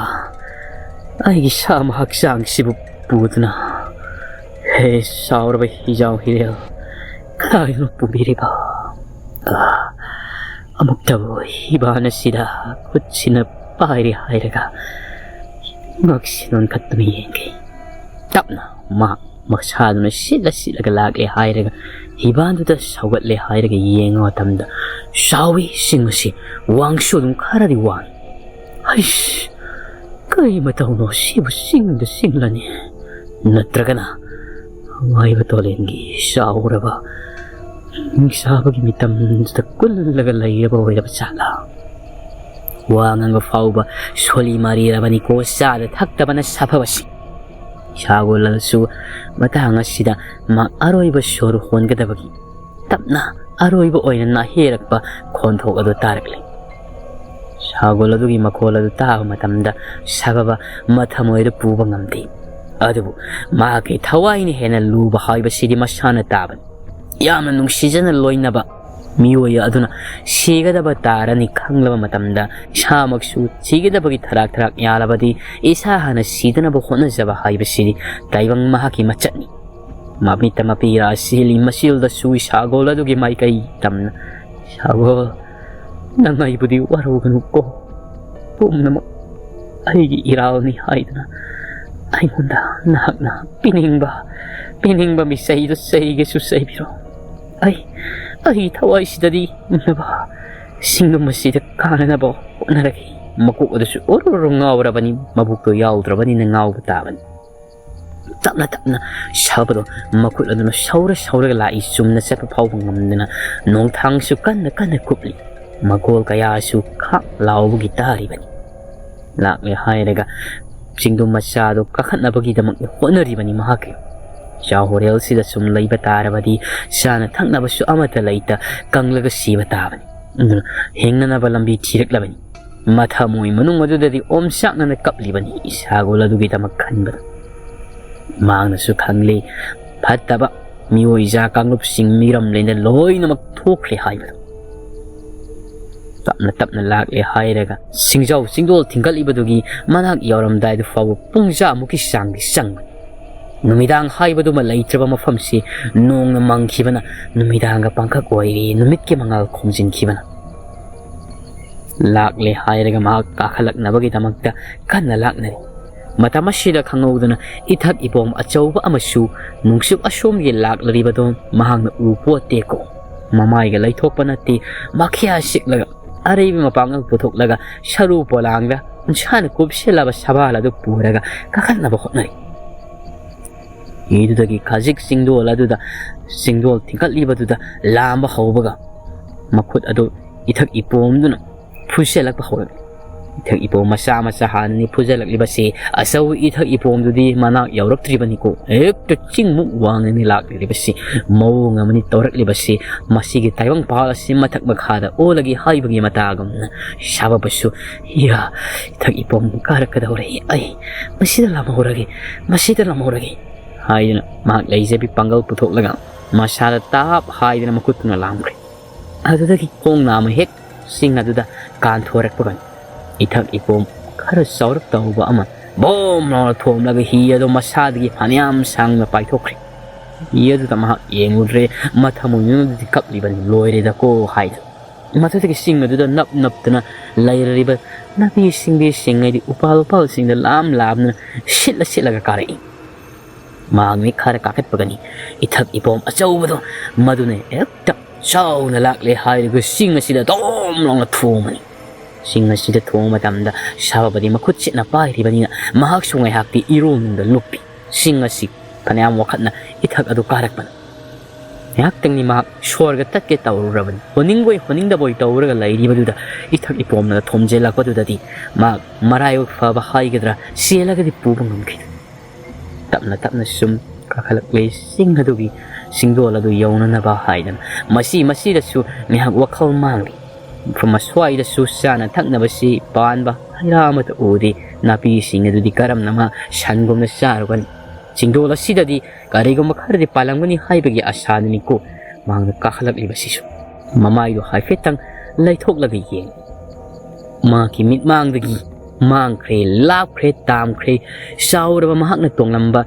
ꯑꯩꯒꯤ ꯁꯥꯃ ꯍꯛꯆꯥꯡꯁꯤꯕꯨ ꯄꯨꯗꯨꯅ ꯍꯦ ꯆꯥꯎꯔꯕ ꯍꯤꯖꯥꯎ ꯍꯤꯔꯦꯜ ꯀꯗꯥꯏꯗꯅꯣ ꯄꯨꯕꯤꯔꯤꯕ ꯑꯃꯨꯛꯇꯕꯨ ꯍꯤꯕꯥꯟ ꯑꯁꯤꯗ ꯈꯨꯠꯁꯤꯅ ꯄꯥꯏꯔꯤ ꯍꯥꯏꯔꯒ ꯉꯛꯁꯤ ꯅꯣꯟꯈꯠꯇꯨꯅ ꯌꯦꯡꯈꯤ ꯇꯞꯅ ꯃꯁꯥꯗꯨꯅ ꯁꯤꯠꯂꯒ ꯂꯥꯛꯂꯦ ꯍꯥꯏꯔꯒ ꯍꯤꯕꯥꯟꯗꯨꯗ ꯁꯧꯒꯠꯂꯦ ꯍꯥꯏꯔꯒ ꯌꯦꯡꯕ ꯃꯇꯝꯗ ꯆꯥꯎꯋꯤ ꯁꯤꯡ ꯑꯁꯤ ꯋꯥꯡꯁꯨ ꯑꯗꯨꯝ ꯈꯔꯗꯤ ꯋꯥꯡ ꯍꯩꯁ ꯀꯔꯤ ꯃꯇꯧꯅꯣ ꯁꯤꯕꯨ ꯆꯤꯡꯗ ꯆꯤꯡꯂꯅꯤ ꯅꯠꯇ꯭ꯔꯒꯅ ꯑꯉꯥꯏꯕ ꯇꯣꯂꯦꯟꯒꯤ ꯆꯥꯎꯔꯕ ꯅꯤꯡꯁꯥꯕꯒꯤ ꯃꯤꯇꯝꯗꯨꯗ ꯀꯨꯜꯂꯒ ꯂꯩꯔꯕ ꯑꯣꯏꯔꯕ ꯖꯥꯠꯂꯥ ꯋꯥ ꯉꯥꯡꯕ ꯐꯥꯎꯕ ꯁꯣꯜꯂꯤ ꯃꯥꯔꯤꯔꯕꯅꯤꯀꯣ ꯆꯥꯗ ꯊꯛꯇꯕꯅ ꯁꯥꯐꯕꯁꯤ ꯏꯁꯥꯒꯣꯜꯂꯁꯨ ꯃꯇꯥꯡ ꯑꯁꯤꯗ ꯑꯔꯣꯏꯕ ꯁꯣꯔ ꯍꯣꯟꯒꯗꯕꯒꯤ ꯇꯞꯅ ꯑꯔꯣꯏꯕ ꯑꯣꯏꯅ ꯅꯥꯍꯦꯔꯛꯄ ꯈꯣꯟꯊꯣꯛ ꯑꯗꯨ ꯇꯥꯔꯛꯂꯤ ꯁꯥꯒꯣꯜ ꯑꯗꯨꯒꯤ ꯃꯈꯣꯜ ꯑꯗꯨ ꯇꯥꯕ ꯃꯇꯝꯗ ꯁꯥꯕꯕ ꯃꯊꯃꯣꯏꯗ ꯄꯨꯕ ꯉꯝꯗꯦ ꯑꯗꯨꯕꯨ ꯃꯍꯥꯛꯀꯤ ꯊꯋꯥꯏꯅ ꯍꯦꯟꯅ ꯂꯨꯕ ꯍꯥꯏꯕꯁꯤꯗꯤ ꯃꯁꯥꯅ ꯇꯥꯕꯅꯤ ꯌꯥꯝꯅ ꯅꯨꯡꯁꯤꯖꯅ ꯂꯣꯏꯅꯕ ꯃꯤꯑꯣꯏ ꯑꯗꯨꯅ ꯁꯤꯒꯗꯕ ꯇꯥꯔꯅꯤ ꯈꯪꯂꯕ ꯃꯇꯝꯗ ꯏꯁꯥꯃꯛꯁꯨ ꯁꯤꯒꯗꯕꯒꯤ ꯊꯔꯥꯛ ꯌꯥꯜꯂꯕꯗꯤ ꯏꯁꯥ ꯍꯥꯟꯅ ꯁꯤꯗꯅꯕ ꯍꯣꯠꯅꯖꯕ ꯍꯥꯏꯕꯁꯤꯗꯤ ꯇꯥꯏꯕꯪ ꯃꯍꯥꯛꯀꯤ ꯃꯆꯠꯅꯤ ꯃꯃꯤꯠꯇ ꯃꯄꯤꯔꯥ ꯁꯤꯜꯂꯤ ꯃꯁꯤꯜꯗꯁꯨ ꯏꯁꯥꯒꯣꯜ ꯑꯗꯨꯒꯤ ꯃꯥꯏꯀꯩ ꯇꯝꯅ ꯏꯁꯥꯒꯣꯜ ꯅꯪ ꯑꯩꯕꯨꯗꯤ ꯋꯥꯔꯧꯒꯅꯨꯀꯣ ꯄꯨꯝꯅꯃꯛ ꯑꯩꯒꯤ ꯏꯔꯥꯜꯅꯤ ꯍꯥꯏꯗꯨꯅ ꯑꯩꯉꯣꯟꯗ ꯅꯍꯥꯛꯅ ꯄꯤꯅꯤꯡꯕ ꯃꯤꯆꯩꯗꯨ ꯆꯩꯒꯦꯁꯨ ꯆꯩꯕꯤꯔꯣ ꯑꯩ ꯊꯋꯥꯏꯁꯤꯗꯗꯤ ꯅꯕ ꯁꯤꯡꯗꯨꯝ ꯑꯁꯤꯗ ꯀꯥꯅꯅꯕ ꯍꯣꯠꯅꯔꯛꯈꯤ ꯃꯀꯣꯛ ꯑꯗꯨꯁꯨ ꯑꯣꯔꯣꯔꯣ ꯉꯥꯎꯔꯕꯅꯤ ꯃꯕꯨꯛꯇꯣ ꯌꯥꯎꯗ꯭ꯔꯕꯅꯤꯅ ꯉꯥꯎꯕ ꯇꯥꯕꯅꯤ ꯇꯞꯅ ꯇꯞꯅ ꯁꯥꯕꯗꯣ ꯃꯈꯨꯠ ꯑꯗꯨꯅ ꯁꯧꯔꯒ ꯂꯥꯛꯏ ꯆꯨꯝꯅ ꯆꯠꯄ ꯐꯥꯎꯕ ꯉꯝꯗꯅ ꯅꯣꯡꯊꯥꯡꯁꯨ ꯀꯟꯅ ꯀꯨꯞꯂꯤ ꯃꯒꯣꯜ ꯀꯌꯥꯁꯨ ꯈꯥꯛ ꯂꯥꯎꯕꯒꯤ ꯇꯥꯔꯤꯕꯅꯤ ꯂꯥꯛꯂꯦ ꯍꯥꯏꯔꯒ ꯆꯤꯡꯗꯨꯝ ꯃꯆꯥꯗꯣ ꯀꯥꯈꯠꯅꯕꯒꯤꯗꯃꯛ ꯍꯣꯠꯅꯔꯤꯕꯅꯤ ꯃꯍꯥꯛꯀꯤ ꯆꯥꯍꯣꯔꯦꯜꯁꯤꯗ ꯁꯨꯝ ꯂꯩꯕ ꯇꯥꯔꯕꯗꯤ ꯆꯥꯅ ꯊꯛꯅꯕꯁꯨ ꯑꯃꯠꯇ ꯂꯩꯇ ꯀꯪꯂꯒ ꯁꯤꯕ ꯇꯥꯕꯅꯤ ꯑꯗꯨꯅ ꯍꯤꯡꯅꯅꯕ ꯂꯝꯕꯤ ꯊꯤꯔꯛꯂꯕꯅꯤ ꯃꯊꯃꯣꯏ ꯃꯅꯨꯡ ꯑꯗꯨꯗꯗꯤ ꯑꯣꯝꯆꯥꯛꯅꯅ ꯀꯞꯂꯤꯕꯅꯤ ꯏꯁꯥꯒꯣꯜ ꯑꯗꯨꯒꯤꯗꯃꯛ ꯈꯟꯕꯗ ꯃꯍꯥꯛꯅꯁꯨ ꯈꯪꯂꯤ ꯐꯠꯇꯕ ꯃꯤꯑꯣꯏꯖꯥ ꯀꯥꯡꯂꯨꯞꯁꯤꯡ ꯃꯤꯔꯝꯂꯦꯅ ꯂꯣꯏꯅꯃꯛ ꯊꯣꯛꯈ꯭ꯔꯦ ꯍꯥꯏꯕꯗꯣ ꯇꯞꯅ ꯇꯞꯅ ꯂꯥꯛꯂꯦ ꯍꯥꯏꯔꯒ ꯁꯤꯡꯖꯥꯎ ꯆꯤꯡꯗꯣꯜ ꯊꯤꯡꯒꯠꯂꯤꯕꯗꯨꯒꯤ ꯃꯅꯥꯛ ꯌꯧꯔꯝꯗꯥꯏꯗ ꯐꯥꯎꯕ ꯄꯨꯡꯖꯥꯃꯨꯛꯀꯤ ꯆꯥꯡꯗꯤ ꯆꯪꯕꯅꯤ ꯅꯨꯃꯤꯗꯥꯡ ꯍꯥꯏꯕꯗꯨꯃ ꯂꯩꯇ꯭ꯔꯕ ꯃꯐꯝꯁꯤ ꯅꯣꯡꯅ ꯃꯪꯈꯤꯕꯅ ꯅꯨꯃꯤꯗꯥꯡꯒ ꯄꯥꯡꯈꯛ ꯑꯣꯏꯔꯤ ꯅꯨꯃꯤꯠꯀꯤ ꯃꯉꯥꯜ ꯈꯣꯝꯖꯤꯟꯈꯤꯕꯅ ꯂꯥꯛꯂꯦ ꯍꯥꯏꯔꯒ ꯃꯍꯥꯛ ꯀꯥꯈꯠꯂꯛꯅꯕꯒꯤꯗꯃꯛꯇ ꯀꯟꯅ ꯂꯥꯛꯅꯔꯤ ꯃꯇꯝ ꯑꯁꯤꯗ ꯈꯪꯍꯧꯗꯅ ꯏꯊꯛ ꯏꯄꯣꯝ ꯑꯆꯧꯕ ꯑꯃꯁꯨ ꯅꯨꯡꯁꯨꯛ ꯑꯁꯣꯝꯒꯤ ꯂꯥꯛꯂꯤꯕꯗꯣ ꯃꯍꯥꯛꯅ ꯎ ꯄꯣꯠꯇꯦꯀꯣ ꯃꯃꯥꯏꯒ ꯂꯩꯊꯣꯛꯄ ꯅꯠꯇꯦ ꯃꯈꯤꯌꯥ ꯁꯤꯛꯂꯒ ꯑꯔꯩꯕ ꯃꯄꯥꯡꯒꯜ ꯄꯨꯊꯣꯛꯂꯒ ꯁꯔꯨ ꯄꯣꯂꯥꯡꯗ ꯎꯟꯁꯥꯅ ꯀꯨꯞꯁꯤꯜꯂꯕ ꯁꯕꯥꯜ ꯑꯗꯨ ꯄꯨꯔꯒ ꯀꯥꯈꯠꯅꯕ ꯍꯣꯠꯅꯔꯤ ꯏꯗꯨꯗꯒꯤ ꯈꯖꯤꯛ ꯆꯤꯡꯗꯣꯜ ꯊꯤꯡꯀꯠꯂꯤꯕꯗꯨꯗ ꯂꯥꯝꯕ ꯍꯧꯕꯒ ꯃꯈꯨꯠ ꯑꯗꯨ ꯏꯊꯛ ꯏꯄꯣꯝꯗꯨꯅ ꯐꯨꯖꯤꯜꯂꯛꯄ ꯍꯧꯔꯛꯂꯤ ꯏꯊꯛ ꯏꯄꯣꯝ ꯃꯆꯥ ꯍꯥꯟꯅꯅꯤ ꯐꯨꯖꯤꯜꯂꯛꯂꯤꯕꯁꯤ ꯑꯆꯧꯕ ꯏꯊꯛ ꯏꯄꯣꯝꯗꯨꯗꯤ ꯃꯅꯥꯛ ꯌꯧꯔꯛꯇ꯭ꯔꯤꯕꯅꯤꯀꯣ ꯍꯦꯛꯇ ꯆꯤꯡꯃꯨꯛ ꯋꯥꯡꯅꯅꯤ ꯂꯥꯛꯂꯤꯕꯁꯤ ꯃꯑꯣꯡ ꯑꯃꯅꯤ ꯇꯧꯔꯛꯂꯤꯕꯁꯤ ꯃꯁꯤꯒꯤ ꯇꯥꯏꯕꯪꯄꯥꯜ ꯑꯁꯤ ꯃꯊꯛ ꯃꯈꯥꯗ ꯑꯣꯜꯂꯒꯤ ꯍꯥꯏꯕꯒꯤ ꯃꯇꯥꯒꯨꯝꯅ ꯁꯥꯕꯕꯁꯨ ꯏꯊꯛ ꯏꯄꯣꯝ ꯀꯥꯔꯛꯀꯗꯧꯔꯦ ꯑꯩ ꯃꯁꯤꯗ ꯂꯝꯍꯧꯔꯒꯦ ꯍꯥꯏꯗꯨꯅ ꯃꯍꯥꯛ ꯂꯩꯖꯕꯤ ꯄꯥꯡꯒꯜ ꯄꯨꯊꯣꯛꯂꯒ ꯃꯁꯥꯗ ꯇꯥꯞ ꯍꯥꯏꯗꯨꯅ ꯃꯈꯨꯠꯇꯨꯅ ꯂꯥꯝꯈ꯭ꯔꯦ ꯑꯗꯨꯗꯒꯤ ꯈꯣꯡ ꯅꯥꯝꯃ ꯍꯦꯛ ꯆꯤꯡ ꯑꯗꯨꯗ ꯀꯥꯟꯊꯣꯔꯛꯄꯒ ꯏꯊꯛ ꯏꯄꯣꯝ ꯈꯔ ꯆꯥꯎꯔꯞ ꯇꯧꯕ ꯑꯃ ꯕꯣꯝ ꯂꯥꯎꯅ ꯊꯣꯝꯂꯒ ꯍꯤ ꯑꯗꯨ ꯃꯁꯥꯗꯒꯤ ꯐꯅꯌꯥꯝ ꯁꯥꯡꯅ ꯄꯥꯏꯊꯣꯛꯈ꯭ꯔꯦ ꯍꯤ ꯑꯗꯨꯗ ꯃꯍꯥꯛ ꯌꯦꯡꯂꯨꯗ꯭ꯔꯦ ꯃꯊꯃꯣꯏꯗꯨꯗꯤ ꯀꯞꯂꯤꯕꯅꯤ ꯂꯣꯏꯔꯦꯗꯀꯣ ꯍꯥꯏꯗꯨꯅ ꯃꯗꯨꯗꯒꯤ ꯆꯤꯡ ꯑꯗꯨꯗ ꯅꯞꯇꯨꯅ ꯂꯩꯔꯤꯕ ꯅꯥꯄꯤ ꯁꯤꯡꯕꯤꯁꯤꯡ ꯍꯥꯏꯗꯤ ꯎꯄꯥꯜꯁꯤꯡꯗ ꯂꯥꯞꯅ ꯁꯤꯠꯂꯒ ꯀꯥꯔꯛꯏ ꯃꯍꯥꯛꯅꯤ ꯈꯔ ꯀꯥꯈꯠꯄꯒꯅꯤ ꯏꯊꯛ ꯏꯄꯣꯝ ꯑꯆꯧꯕꯗꯣ ꯃꯗꯨꯅ ꯍꯦꯛꯇ ꯆꯥꯎꯅ ꯂꯥꯛꯂꯦ ꯍꯥꯏꯔꯒ ꯆꯤꯡ ꯑꯁꯤꯗ ꯗꯣꯝ ꯂꯥꯎꯅ ꯊꯣꯝꯃꯅꯤ ꯆꯤꯡ ꯑꯁꯤꯗ ꯊꯣꯡꯕ ꯃꯇꯝꯗ ꯁꯥꯕꯕꯗꯤ ꯃꯈꯨꯠ ꯆꯦꯠꯅ ꯄꯥꯏꯔꯤꯕꯅꯤꯅ ꯃꯍꯥꯛꯁꯨ ꯉꯥꯏꯍꯥꯛꯇꯤ ꯏꯔꯣꯡꯗ ꯂꯨꯞꯄꯤ ꯆꯤꯡ ꯑꯁꯤ ꯐꯅꯌꯥꯝ ꯋꯥꯈꯠꯅ ꯏꯊꯛ ꯑꯗꯨ ꯀꯥꯔꯛꯄꯅ ꯉꯥꯏꯍꯥꯛꯇꯪꯅꯤ ꯃꯍꯥꯛ ꯁꯣꯔꯒ ꯇꯠꯀꯦ ꯇꯧꯔꯨꯔꯕꯅꯤ ꯍꯣꯅꯤꯡꯗꯕꯣꯏ ꯇꯧꯔꯒ ꯂꯩꯔꯤꯕꯗꯨꯗ ꯏꯊꯛ ꯏꯄꯣꯝꯅ ꯊꯣꯝꯖꯤꯜꯂꯛꯄꯗꯨꯗꯗꯤ ꯃꯍꯥꯛ ꯃꯔꯥꯏꯕꯛ ꯐꯕ ꯍꯥꯏꯒꯗ꯭ꯔꯥ ꯆꯦꯜꯂꯒꯗꯤ ꯄꯨꯕ ꯉꯝꯈꯤꯗꯦ ꯇꯞꯅ ꯇꯞꯅ ꯁꯨꯝ ꯀꯥꯈꯠꯂꯛꯂꯦ ꯆꯤꯡ ꯑꯗꯨꯒꯤ ꯆꯤꯡꯗꯣꯜ ꯑꯗꯨ ꯌꯧꯅꯅꯕ ꯍꯥꯏꯗꯅ ꯃꯁꯤꯗꯁꯨ ꯉꯥꯏꯍꯥꯛ ꯋꯥꯈꯜ ꯃꯥꯡꯂꯤ ꯃꯐꯝ ꯑꯁ꯭ꯋꯥꯏꯗꯁꯨ ꯆꯥꯅ ꯊꯛꯅꯕꯁꯤ ꯄꯥꯟꯕ ꯍꯩꯔꯥ ꯑꯃꯠꯇ ꯎꯗꯦ ꯅꯥꯄꯤꯁꯤꯡ ꯑꯗꯨꯗꯤ ꯀꯔꯝꯅ ꯁꯟꯒꯨꯝꯅ ꯆꯥꯔꯨꯒꯅꯤ ꯆꯤꯡꯗꯣꯜ ꯑꯁꯤꯗꯗꯤ ꯀꯔꯤꯒꯨꯝꯕ ꯈꯔꯗꯤ ꯄꯥꯜꯂꯝꯒꯅꯤ ꯍꯥꯏꯕꯒꯤ ꯑꯁꯥꯗꯅꯤꯀꯣ ꯃꯍꯥꯛꯅ ꯀꯥꯈꯠꯂꯛꯂꯤꯕꯁꯤꯁꯨ ꯃꯃꯥꯏꯗꯣ ꯍꯥꯏꯐꯦꯠꯇꯪ ꯂꯩꯊꯣꯛꯂꯒ ꯌꯦꯡꯉꯤ ꯃꯍꯥꯛꯀꯤ ꯃꯤꯠꯃꯥꯡꯗꯒꯤ ꯃꯥꯡꯈ꯭ꯔꯦ ꯂꯥꯞꯈ꯭ꯔꯦ ꯇꯥꯝꯈ꯭ꯔꯦ ꯆꯥꯎꯔꯕ ꯃꯍꯥꯛꯅ ꯇꯣꯡꯂꯝꯕ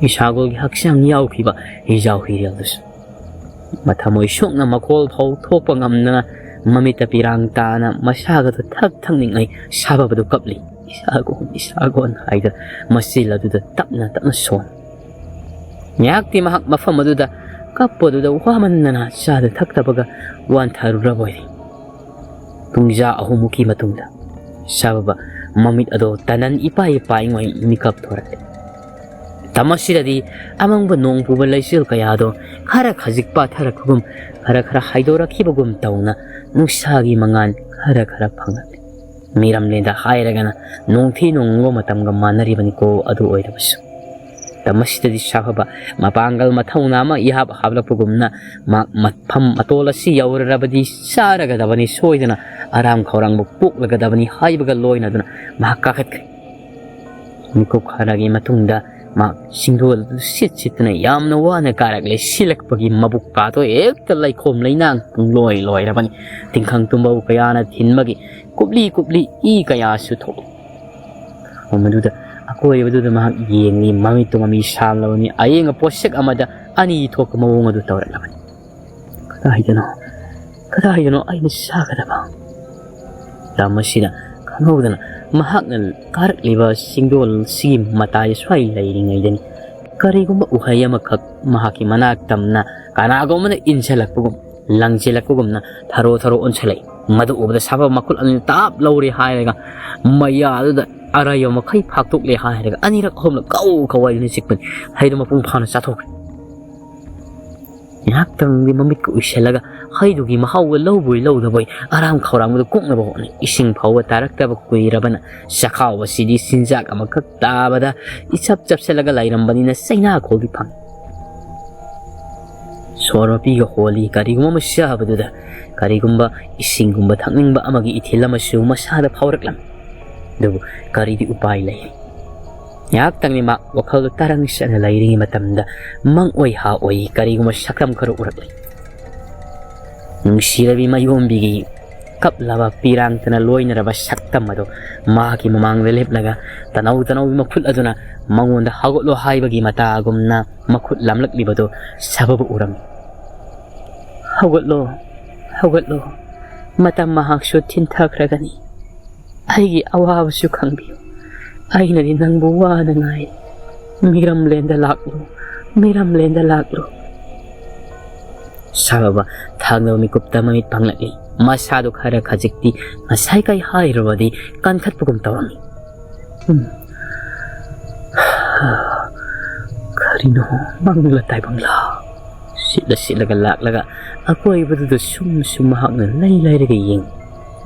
ꯏꯁꯥꯒꯣꯜꯒꯤ ꯍꯛꯆꯥꯡ ꯌꯥꯎꯈꯤꯕ ꯍꯤꯖꯥꯎ ꯍꯤꯔꯦꯜꯗꯨꯁꯨ ꯃꯊꯃꯣꯏ ꯁꯣꯛꯅ ꯃꯈꯣꯜ ꯐꯥꯎ ꯊꯣꯛꯄ ꯉꯝꯗꯅ ꯃꯃꯤꯠꯇ ꯄꯤꯔꯥꯡ ꯇꯥꯅ ꯃꯁꯥꯒꯗꯣ ꯊꯛꯅꯤꯡꯉꯩ ꯁꯥꯕꯕꯗꯨ ꯀꯞꯂꯤ ꯏꯁꯥꯒꯣꯟ ꯍꯥꯏꯗꯅ ꯃꯆꯤꯜ ꯑꯗꯨꯗ ꯇꯞꯅ ꯁꯣꯟ ꯉꯥꯏꯍꯥꯛꯇꯤ ꯃꯍꯥꯛ ꯃꯐꯝ ꯑꯗꯨꯗ ꯀꯞꯄꯗꯨꯗ ꯋꯥꯃꯟꯗꯅ ꯆꯥꯗ ꯊꯛꯇꯕꯒ ꯋꯥꯟꯊꯔꯨꯔꯕꯣꯏꯔꯦ ꯄꯨꯡꯖꯥ 3ꯃꯨꯛꯀꯤ ꯃꯇꯨꯡꯗ ꯁꯥꯕꯕ ꯃꯃꯤꯠ ꯑꯗꯣ ꯇꯅꯟ ꯏꯄꯥꯏꯉꯣꯏ ꯃꯤꯀꯞ ꯊꯣꯔꯛꯂꯦ ꯇꯃꯁꯤꯗꯗꯤ ꯑꯃꯪꯕ ꯅꯣꯡ ꯄꯨꯕ ꯂꯩꯆꯤꯜ ꯀꯌꯥꯗꯣ ꯈꯔ ꯈꯖꯤꯛ ꯄꯥꯊꯔꯛꯄꯒꯨꯝ ꯈꯔ ꯍꯥꯏꯗꯣꯔꯛꯈꯤꯕꯒꯨꯝ ꯇꯧꯅ ꯅꯨꯡꯁꯥꯒꯤ ꯃꯉꯥꯜ ꯈꯔ ꯐꯪꯂꯛꯂꯦ ꯃꯤꯔꯝꯂꯦꯟꯗ ꯍꯥꯏꯔꯒꯅ ꯅꯣꯡꯊꯤ ꯅꯣꯡꯕ ꯃꯇꯝꯒ ꯃꯥꯟꯅꯔꯤꯕꯅꯤꯀꯣ ꯑꯗꯨ ꯑꯣꯏꯔꯕꯁꯨ ꯇꯃꯁꯤꯗꯗꯤ ꯁꯥꯐꯕ ꯃꯄꯥꯡꯒꯜ ꯃꯊꯧꯅꯥ ꯑꯃ ꯏꯍꯥꯞ ꯍꯥꯞꯂꯛꯄꯒꯨꯝꯅ ꯃꯐꯝ ꯑꯇꯣꯜ ꯑꯁꯤ ꯌꯧꯔꯔꯕꯗꯤ ꯆꯥꯔꯒꯗꯕꯅꯤ ꯁꯣꯏꯗꯅ ꯑꯔꯥꯝ ꯈꯧꯔꯥꯡꯕ ꯄꯣꯛꯂꯒꯗꯕꯅꯤ ꯍꯥꯏꯕꯒ ꯂꯣꯏꯅꯗꯨꯅ ꯃꯍꯥꯛ ꯀꯥꯈꯠꯈ꯭ꯔꯦ ꯃꯤꯀꯨꯞ ꯈꯔꯒꯤ ꯃꯇꯨꯡꯗ ꯃꯍꯥꯛ ꯆꯤꯡꯗꯣꯜ ꯑꯗꯨ ꯁꯤꯠꯇꯨꯅ ꯌꯥꯝꯅ ꯋꯥꯅ ꯀꯥꯔꯛꯂꯦ ꯁꯤꯜꯂꯛꯄꯒꯤ ꯃꯕꯨꯛ ꯀꯥꯗꯣ ꯍꯦꯛꯇ ꯂꯩꯈꯣꯝ ꯂꯩꯅꯥꯡ ꯂꯣꯏꯔꯕꯅꯤ ꯇꯤꯡꯈꯪ ꯀꯌꯥꯅ ꯊꯤꯟꯕꯒꯤ ꯀꯨꯞꯂꯤ ꯏ ꯀꯌꯥꯁꯨ ꯊꯣꯛꯂꯤ ꯃꯗꯨꯗ ꯑꯀꯣꯏꯕꯗꯨꯗ ꯃꯍꯥꯛ ꯌꯦꯡꯂꯤ ꯃꯃꯤꯠꯇꯨ ꯃꯃꯤ ꯁꯥꯡꯂꯕꯅꯤ ꯑꯌꯦꯡꯕ ꯄꯣꯠꯁꯛ ꯑꯃꯗ ꯑꯅꯤ ꯊꯣꯛꯄ ꯃꯑꯣꯡ ꯑꯗꯨ ꯇꯧꯔꯛꯂꯕꯅꯤ ꯀꯗꯥꯏꯗꯅꯣ ꯑꯩꯅ ꯆꯥꯒꯗꯕ ꯃꯁꯤꯗ ꯈꯪꯍꯧꯗꯅ ꯃꯍꯥꯛꯅ ꯀꯥꯔꯛꯂꯤꯕ ꯆꯤꯡꯗꯣꯜꯁꯤꯒꯤ ꯃꯇꯥꯏ ꯁ꯭ꯋꯥꯏ ꯂꯩꯔꯤꯉꯩꯗꯅꯤ ꯀꯔꯤꯒꯨꯝꯕ ꯎꯍꯩ ꯑꯃꯈꯛ ꯃꯍꯥꯛꯀꯤ ꯃꯅꯥꯛ ꯇꯝꯅ ꯀꯅꯥꯒꯨꯝꯕꯅ ꯏꯟꯁꯤꯜꯂꯛꯄꯒꯨꯝ ꯂꯪꯖꯦꯜꯂꯛꯄꯒꯨꯝꯅ ꯊꯔꯣ ꯊꯔꯣ ꯑꯣꯟꯁꯜꯂꯛꯏ ꯃꯗꯨ ꯎꯕꯗ ꯁꯥꯐꯕ ꯃꯈꯨꯠ ꯑꯅꯤ ꯇꯥꯞ ꯂꯧꯔꯦ ꯍꯥꯏꯔꯒ ꯃꯌꯥꯗꯨꯗ ꯑꯔꯩꯕ ꯃꯈꯩ ꯐꯥꯛꯇꯣꯛꯂꯦ ꯍꯥꯏꯔꯒ ꯑꯅꯤꯔꯛ ꯑꯍꯨꯝꯂꯛ ꯀꯋꯥꯏꯗꯨꯅ ꯆꯤꯛꯄꯅꯤ ꯍꯩꯗꯨ ꯃꯄꯨꯡ ꯐꯥꯅ ꯆꯥꯊꯣꯛꯈ꯭ꯔꯦ ꯉꯥꯏꯍꯥꯛꯇꯪꯗꯤ ꯃꯃꯤꯠꯀ ꯎꯏꯁꯜꯂꯒ ꯍꯩꯗꯨꯒꯤ ꯃꯍꯥꯎꯒ ꯂꯧꯕꯣꯏ ꯂꯧꯗꯕꯣꯏ ꯑꯔꯥꯝ ꯈꯧꯔꯥꯡꯕꯗꯨ ꯀꯣꯛꯅꯕ ꯍꯣꯠꯅꯩ ꯏꯁꯤꯡ ꯐꯥꯎꯕ ꯇꯥꯔꯛꯇꯕ ꯀꯨꯏꯔꯕꯅ ꯆꯈꯥꯎꯕꯁꯤꯗꯤ ꯆꯤꯟꯖꯥꯛ ꯑꯃꯈꯛ ꯇꯥꯕꯗ ꯏꯆꯞ ꯆꯞꯁꯜꯂꯒ ꯂꯩꯔꯝꯕꯅꯤꯅ ꯆꯩꯅꯥꯈꯣꯜꯗꯤ ꯐꯪꯏ ꯁꯣꯔ ꯃꯄꯤꯒ ꯍꯣꯜꯂꯤ ꯀꯔꯤꯒꯨꯝꯕ ꯑꯃ ꯆꯥꯕꯗꯨꯗ ꯀꯔꯤꯒꯨꯝꯕ ꯏꯁꯤꯡꯒꯨꯝꯕ ꯊꯛꯅꯤꯡꯕ ꯑꯃꯒꯤ ꯏꯊꯤꯜ ꯑꯃꯁꯨ ꯃꯁꯥꯗ ꯐꯥꯎꯔꯛꯂꯝꯃꯤ ꯑꯗꯨꯕꯨ ꯀꯔꯤꯗꯤ ꯎꯄꯥꯏ ꯂꯩ ꯉꯥꯏꯍꯥꯛꯇꯪꯗꯤ ꯃꯥ ꯋꯥꯈꯜꯗꯨ ꯇꯔꯪ ꯆꯠꯅ ꯂꯩꯔꯤꯉꯩ ꯃꯇꯝꯗ ꯃꯪꯑꯣꯏ ꯍꯥꯑꯣꯏ ꯀꯔꯤꯒꯨꯝꯕ ꯁꯛꯇꯝ ꯈꯔ ꯎꯔꯛꯂꯤ ꯅꯨꯡꯁꯤꯔꯕꯤ ꯃꯌꯣꯝꯕꯤꯒꯤ ꯀꯞꯂꯕ ꯄꯤꯔꯥꯡꯇꯅ ꯂꯣꯏꯅꯔꯕ ꯁꯛꯇꯝ ꯑꯗꯨ ꯃꯍꯥꯛꯀꯤ ꯃꯃꯥꯡꯗ ꯂꯦꯞꯂꯒ ꯇꯅꯧ ꯇꯅꯧꯒꯤ ꯃꯈꯨꯠ ꯑꯗꯨꯅ ꯃꯉꯣꯟꯗ ꯍꯧꯒꯠꯂꯣ ꯍꯥꯏꯕꯒꯤ ꯃꯇꯥꯒꯨꯝꯅ ꯃꯈꯨꯠ ꯂꯥꯝꯂꯛꯂꯤꯕꯗꯨ ꯁꯥꯕꯕ ꯎꯔꯝꯃꯤ ꯍꯧꯒꯠꯂꯣ ꯍꯧꯒꯠꯂꯣ ꯃꯇꯝ ꯃꯍꯥꯛꯁꯨ ꯊꯤꯟꯊꯈ꯭ꯔꯒꯅꯤ ꯑꯩꯒꯤ ꯑꯋꯥꯕꯁꯨ ꯈꯪꯕꯤꯌꯨ ꯑꯩꯅꯗꯤ ꯅꯪꯕꯨ ꯋꯥꯅ ꯉꯥꯏ ꯃꯤꯔꯝꯂꯦꯟꯗ ꯂꯥꯛꯂꯣ ꯃꯤꯔꯝꯂꯦꯟꯗ ꯂꯥꯛꯂꯣ ꯁꯥꯕꯕ ꯊꯥꯡꯅꯕ ꯃꯤꯀꯨꯞꯇ ꯃꯃꯤꯠ ꯄꯥꯡꯂꯛꯏ ꯃꯁꯥꯗꯨ ꯈꯔ ꯈꯖꯤꯛꯇꯤ ꯉꯁꯥꯏ ꯀꯩ ꯍꯥꯏꯔꯨꯕꯗꯤ ꯀꯟꯈꯠꯄꯒꯨꯝ ꯇꯧꯔꯝꯃꯤ ꯀꯔꯤꯅꯣ ꯃꯪꯂꯥ ꯇꯥꯏꯕꯪꯂꯥ ꯁꯤꯠꯂꯒ ꯂꯥꯛꯂꯒ ꯑꯀꯣꯏꯕꯗꯨꯗ ꯁꯨꯝ ꯃꯍꯥꯛꯅ ꯂꯩꯔꯒ ꯌꯦꯡꯉꯤ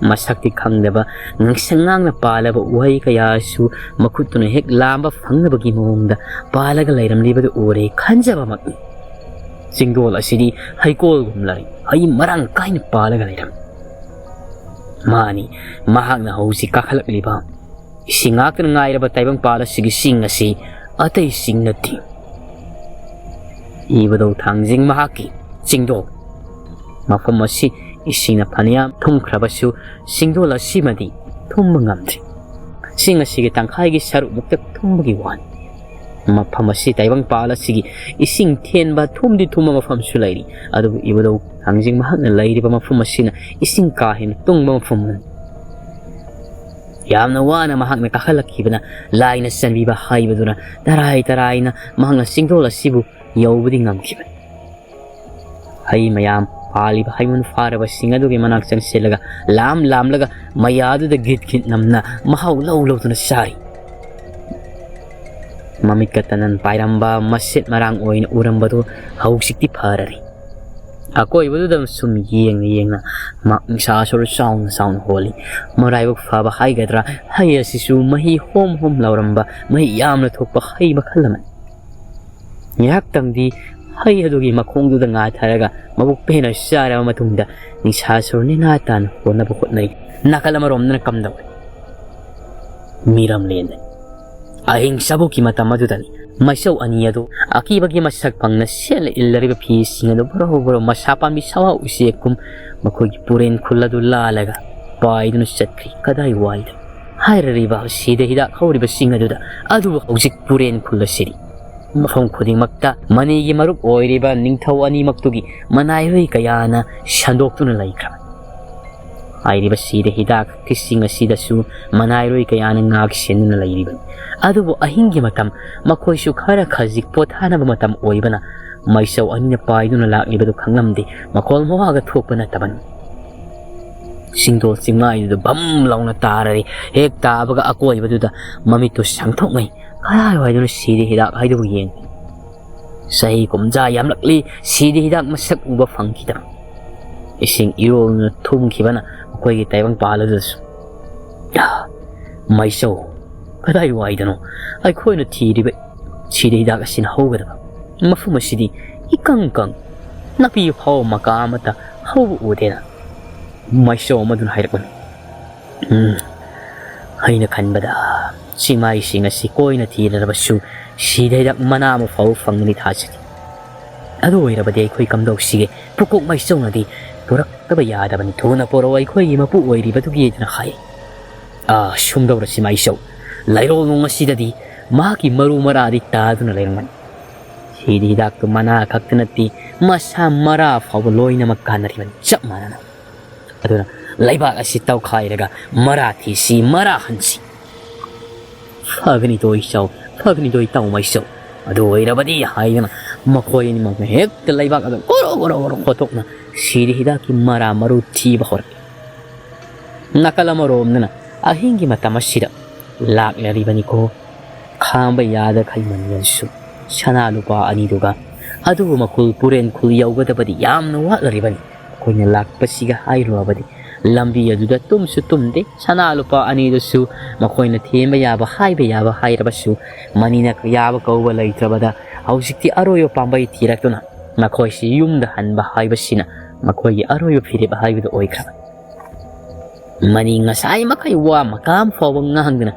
ꯃꯁꯛꯇꯤ ꯈꯪꯗꯕ ꯉꯥꯡꯁꯪ ꯉꯥꯡꯅ ꯄꯥꯜꯂꯕ ꯎꯍꯩ ꯀꯌꯥꯁꯨ ꯃꯈꯨꯠꯇꯨꯅ ꯍꯦꯛ ꯂꯥꯝꯕ ꯐꯪꯅꯕꯒꯤ ꯃꯑꯣꯡꯗ ꯄꯥꯜꯂꯒ ꯂꯩꯔꯝꯂꯤꯕꯗꯨ ꯎꯔꯦ ꯈꯟꯖꯕꯃꯛꯅꯤ ꯆꯤꯡꯗꯣꯜ ꯑꯁꯤꯗꯤ ꯍꯩꯀꯣꯜꯒꯨꯝꯂꯔꯤ ꯍꯩ ꯃꯔꯥꯡ ꯀꯥꯏꯅ ꯄꯥꯜꯂꯒ ꯂꯩꯔꯝꯃꯤ ꯃꯥꯅꯤ ꯃꯍꯥꯛꯅ ꯍꯧꯖꯤꯛ ꯀꯥꯈꯠꯂꯛꯂꯤꯕ ꯏꯁꯤꯡ ꯉꯥꯛꯇꯅ ꯉꯥꯏꯔꯕ ꯇꯥꯏꯕꯪꯄꯥꯜ ꯑꯁꯤꯒꯤ ꯆꯤꯡ ꯑꯁꯤ ꯑꯇꯩ ꯆꯤꯡ ꯅꯠꯇꯦ ꯏꯕꯗꯧ ꯊꯥꯡꯖꯤꯡ ꯃꯍꯥꯛꯀꯤ ꯆꯤꯡꯗꯣꯜ ꯃꯐꯝ ꯑꯁꯤ ꯏꯁꯤꯡꯅ ꯐꯅꯌꯥꯝ ꯊꯨꯝꯈ꯭ꯔꯕꯁꯨ ꯆꯤꯡꯗꯣꯜ ꯑꯁꯤꯃꯗꯤ ꯊꯨꯝꯕ ꯉꯝꯗ꯭ꯔꯤ ꯆꯤꯡ ꯑꯁꯤꯒꯤ ꯇꯪꯈꯥꯏꯒꯤ ꯁꯔꯨꯛꯃꯨꯛꯇ ꯊꯨꯝꯕꯒꯤ ꯋꯥꯅꯤ ꯃꯐꯝ ꯑꯁꯤ ꯇꯥꯏꯕꯪꯄꯥꯜ ꯑꯁꯤꯒꯤ ꯏꯁꯤꯡ ꯊꯦꯟꯕ ꯊꯨꯝꯗꯤ ꯊꯨꯝꯕ ꯃꯐꯝꯁꯨ ꯂꯩꯔꯤ ꯑꯗꯨꯕꯨ ꯏꯕꯗꯧ ꯊꯥꯡꯖꯤꯡ ꯃꯍꯥꯛꯅ ꯂꯩꯔꯤꯕ ꯃꯐꯝ ꯑꯁꯤꯅ ꯏꯁꯤꯡ ꯀꯥ ꯍꯦꯟꯅ ꯇꯨꯡꯕ ꯃꯐꯝꯅꯤ ꯌꯥꯝꯅ ꯋꯥꯅ ꯃꯍꯥꯛꯅ ꯀꯥꯈꯠꯂꯛꯈꯤꯕꯅ ꯂꯥꯏꯅ ꯆꯟꯕꯤꯕ ꯍꯥꯏꯕꯗꯨꯅ ꯇꯔꯥꯏꯅ ꯃꯍꯥꯛꯅ ꯆꯤꯡꯗꯣꯜ ꯑꯁꯤꯕꯨ ꯌꯧꯕꯗꯤ ꯉꯝꯈꯤꯕꯅꯤ ꯍꯩ ꯃꯌꯥꯝ ꯄꯥꯜꯂꯤꯕ ꯍꯩꯃꯟ ꯐꯥꯔꯕꯁꯤꯡ ꯑꯗꯨꯒꯤ ꯃꯅꯥꯛ ꯆꯪꯁꯤꯜꯂꯒ ꯂꯥꯝꯂꯒ ꯃꯌꯥꯗꯨꯗ ꯒꯤꯠ ꯅꯝꯅ ꯃꯍꯥꯎ ꯂꯧꯗꯨꯅ ꯆꯥꯔꯤ ꯃꯃꯤꯠꯀ ꯇꯅꯟ ꯄꯥꯏꯔꯝꯕ ꯃꯁꯦꯠ ꯃꯔꯥꯡ ꯑꯣꯏꯅ ꯎꯔꯝꯕꯗꯨ ꯍꯧꯖꯤꯛꯇꯤ ꯐꯔꯔꯤ ꯑꯀꯣꯏꯕꯗꯨꯗ ꯁꯨꯝ ꯌꯦꯡꯅ ꯅꯨꯡꯁꯥꯁꯨ ꯆꯥꯎꯅ ꯍꯣꯜꯂꯤ ꯃꯔꯥꯏꯕꯛ ꯐꯕ ꯍꯥꯏꯒꯗ꯭ꯔꯥ ꯍꯩ ꯑꯁꯤꯁꯨ ꯃꯍꯤ ꯍꯣꯝ ꯂꯧꯔꯝꯕ ꯃꯍꯤ ꯌꯥꯝꯅ ꯊꯣꯛꯄ ꯍꯩ ꯃꯈꯜ ꯑꯃꯅꯤ ꯉꯥꯏꯍꯥꯛꯇꯪꯗꯤ ꯍꯩ ꯑꯗꯨꯒꯤ ꯃꯈꯣꯡꯗꯨꯗ ꯉꯥꯊꯔꯒ ꯃꯕꯨꯛ ꯄꯦꯟꯅ ꯆꯥꯔꯕ ꯃꯇꯨꯡꯗ ꯅꯤꯡꯁꯥꯁꯨꯔ ꯅꯦꯅꯥ ꯇꯥꯅ ꯍꯣꯠꯅꯕ ꯍꯣꯠꯅꯔꯤ ꯅꯥꯀꯜ ꯑꯃꯔꯣꯝꯗꯅ ꯀꯝꯗꯧꯏ ꯃꯤꯔꯝꯂꯦꯟꯗꯅꯤ ꯑꯍꯤꯡ ꯆꯕꯨꯛꯀꯤ ꯃꯇꯝ ꯑꯗꯨꯗꯅꯤ ꯃꯩꯆꯧ ꯑꯅꯤ ꯑꯗꯨ ꯑꯀꯤꯕꯒꯤ ꯃꯁꯛ ꯐꯪꯅ ꯁꯦꯠꯂ ꯏꯜꯂꯔꯤꯕ ꯐꯤꯁꯤꯡ ꯑꯗꯨ ꯕꯣꯔꯣ ꯃꯁꯥ ꯄꯥꯝꯕꯤ ꯁꯋꯥ ꯎꯆꯦꯛꯀꯨꯝ ꯃꯈꯣꯏꯒꯤ ꯄꯨꯔꯦꯟ ꯈꯨꯜ ꯑꯗꯨ ꯂꯥꯜꯂꯒ ꯄꯥꯏꯗꯨꯅ ꯆꯠꯈ꯭ꯔꯤ ꯀꯗꯥꯏ ꯋꯥꯏꯗ ꯍꯥꯏꯔꯤꯕ ꯁꯤꯗ ꯍꯤꯗꯥꯛ ꯍꯧꯔꯤꯕꯁꯤꯡ ꯑꯗꯨꯕꯨ ꯍꯧꯖꯤꯛ ꯄꯨꯔꯦꯟ ꯈꯨꯜ ꯑꯁꯤꯗꯤ ꯃꯐꯝ ꯈꯨꯗꯤꯡꯃꯛꯇ ꯃꯅꯤꯒꯤ ꯃꯔꯨꯞ ꯑꯣꯏꯔꯤꯕ ꯅꯤꯡꯊꯧ ꯑꯅꯤꯃꯛꯇꯨꯒꯤ ꯃꯅꯥꯏꯔꯣꯏ ꯀꯌꯥꯅ ꯁꯟꯗꯣꯛꯇꯨꯅ ꯂꯩꯈ꯭ꯔꯕ ꯍꯥꯏꯔꯤꯕ ꯁꯤꯗ ꯍꯤꯗꯥꯛꯁꯤꯡ ꯑꯁꯤꯗꯁꯨ ꯃꯅꯥꯏꯔꯣꯏ ꯀꯌꯥꯅ ꯉꯥꯛ ꯁꯦꯟꯗꯨꯅ ꯂꯩꯔꯤꯕꯅꯤ ꯑꯗꯨꯕꯨ ꯑꯍꯤꯡꯒꯤ ꯃꯇꯝ ꯃꯈꯣꯏꯁꯨ ꯈꯔ ꯈꯖꯤꯛ ꯄꯣꯊꯥꯅꯕ ꯃꯇꯝ ꯑꯣꯏꯕꯅ ꯃꯩꯆꯧ ꯑꯅꯤꯅ ꯄꯥꯏꯗꯨꯅ ꯂꯥꯛꯂꯤꯕꯗꯨ ꯈꯪꯂꯝꯗꯦ ꯃꯈꯣꯜ ꯃꯋꯥꯒ ꯊꯣꯛꯄ ꯅꯠꯇꯕꯅꯤ ꯆꯤꯡꯗꯣꯜ ꯆꯤꯡꯃꯥꯏꯗꯨꯗ ꯚꯝ ꯂꯥꯎꯅ ꯇꯥꯔꯔꯤ ꯍꯦꯛ ꯇꯥꯕꯒ ꯑꯀꯣꯏꯕꯗꯨꯗ ꯃꯃꯤꯠꯇꯨ ꯁꯥꯡꯊꯣꯛꯉꯩ ꯀꯗꯥꯏꯋꯥꯏꯗꯨꯅ ꯁꯤꯗ ꯍꯤꯗꯥꯛ ꯍꯥꯏꯗꯨꯕꯨ ꯌꯦꯡꯉꯤ ꯆꯍꯤ ꯀꯨꯝꯖꯥ ꯌꯥꯝꯂꯛꯂꯤ ꯁꯤꯗ ꯍꯤꯗꯥꯛ ꯃꯁꯛ ꯎꯕ ꯐꯪꯈꯤꯗꯕ ꯏꯁꯤꯡ ꯏꯔꯣꯜꯅ ꯊꯨꯝꯈꯤꯕꯅ ꯑꯩꯈꯣꯏꯒꯤ ꯇꯥꯏꯕꯪꯄꯥꯜ ꯑꯗꯨꯗꯁꯨ ꯃꯩꯆꯧ ꯀꯗꯥꯏ ꯋꯥꯏꯗꯅꯣ ꯑꯩꯈꯣꯏꯅ ꯊꯤꯔꯤꯕ ꯁꯤꯗ ꯍꯤꯗꯥꯛ ꯑꯁꯤꯅ ꯍꯧꯒꯗꯕ ꯃꯐꯝ ꯑꯁꯤꯗꯤ ꯏꯀꯪ ꯅꯥꯄꯤ ꯐꯥꯎꯕ ꯃꯀꯥ ꯑꯃꯠꯇ ꯍꯧꯕ ꯎꯗꯦꯅ ꯃꯩꯆꯧ ꯑꯃꯗꯨꯅ ꯍꯥꯏꯔꯛꯄꯅꯤ ꯑꯩꯅ ꯈꯟꯕꯗ ꯆꯤꯡꯃꯥꯏꯁꯤꯡ ꯑꯁꯤ ꯀꯣꯏꯅ ꯊꯤꯔꯕꯁꯨ ꯁꯤꯗ ꯍꯤꯗꯥꯛ ꯃꯅꯥ ꯑꯃ ꯐꯥꯎꯕ ꯐꯪꯒꯅꯤ ꯊꯥꯖꯗꯦ ꯑꯗꯨ ꯑꯣꯏꯔꯕꯗꯤ ꯑꯩꯈꯣꯏ ꯀꯝꯗꯧꯁꯤꯒꯦ ꯄꯨꯀꯣꯛ ꯃꯩꯆꯧꯅꯗꯤ ꯄꯨꯔꯛꯇꯕ ꯌꯥꯗꯕꯅꯤ ꯊꯨꯅ ꯄꯨꯔꯛꯑꯣ ꯑꯩꯈꯣꯏꯒꯤ ꯃꯄꯨ ꯑꯣꯏꯔꯤꯕꯗꯨꯒꯤꯗꯅ ꯍꯥꯏ ꯁꯨꯝꯗꯧꯔꯁꯤ ꯃꯩꯆꯧ ꯂꯩꯔꯣꯜ ꯅꯨꯡ ꯑꯁꯤꯗꯗꯤ ꯃꯍꯥꯛꯀꯤ ꯃꯔꯨ ꯃꯔꯥꯗꯤ ꯇꯥꯗꯨꯅ ꯂꯩꯔꯝꯒꯅꯤ ꯁꯤꯗ ꯍꯤꯗꯥꯛꯇꯨ ꯃꯅꯥ ꯈꯛꯇ ꯅꯠꯇꯦ ꯃꯁꯥ ꯃꯔꯥ ꯐꯥꯎꯕ ꯂꯣꯏꯅꯃꯛ ꯀꯥꯟꯅꯔꯤꯕꯅꯤ ꯆꯞ ꯃꯥꯟꯅꯅ ꯑꯗꯨꯅ ꯂꯩꯕꯥꯛ ꯑꯁꯤ ꯇꯧꯈꯥꯏꯔꯒ ꯃꯔꯥ ꯊꯤꯁꯤ ꯃꯔꯥ ꯍꯟꯁꯤ ꯐꯒꯅꯤꯗꯣ ꯏꯆꯧ ꯐꯒꯅꯤꯗꯣ ꯏꯇꯥꯎ ꯃꯩꯆꯧ ꯑꯗꯨ ꯑꯣꯏꯔꯕꯗꯤ ꯍꯥꯏꯗꯅ ꯃꯈꯣꯏ ꯑꯅꯤꯃꯛꯅ ꯍꯦꯛꯇ ꯂꯩꯕꯥꯛ ꯑꯗꯨ ꯒꯣꯔꯣ ꯈꯣꯠꯇꯣꯛꯅ siri hidaki mara maru thiba horki nakala maromna ahingi matamashira laklaribani ko khamba yada khaiman yansu sana lupa ani duga adu makul puren khul yaugadabadi yamna watlaribani koina lakpasiga hairobadi lambi aduda tumsu tumde sana lupa ani dusu makoina themba yaba hairabasu manina yaba kauba laitrabada hausikti aroyo pambai thirakuna makoisi yumda hanba haibasina makoigi aroyo phiriba haibidu oikraba mani ngasai makai wa makam fawang ngahangna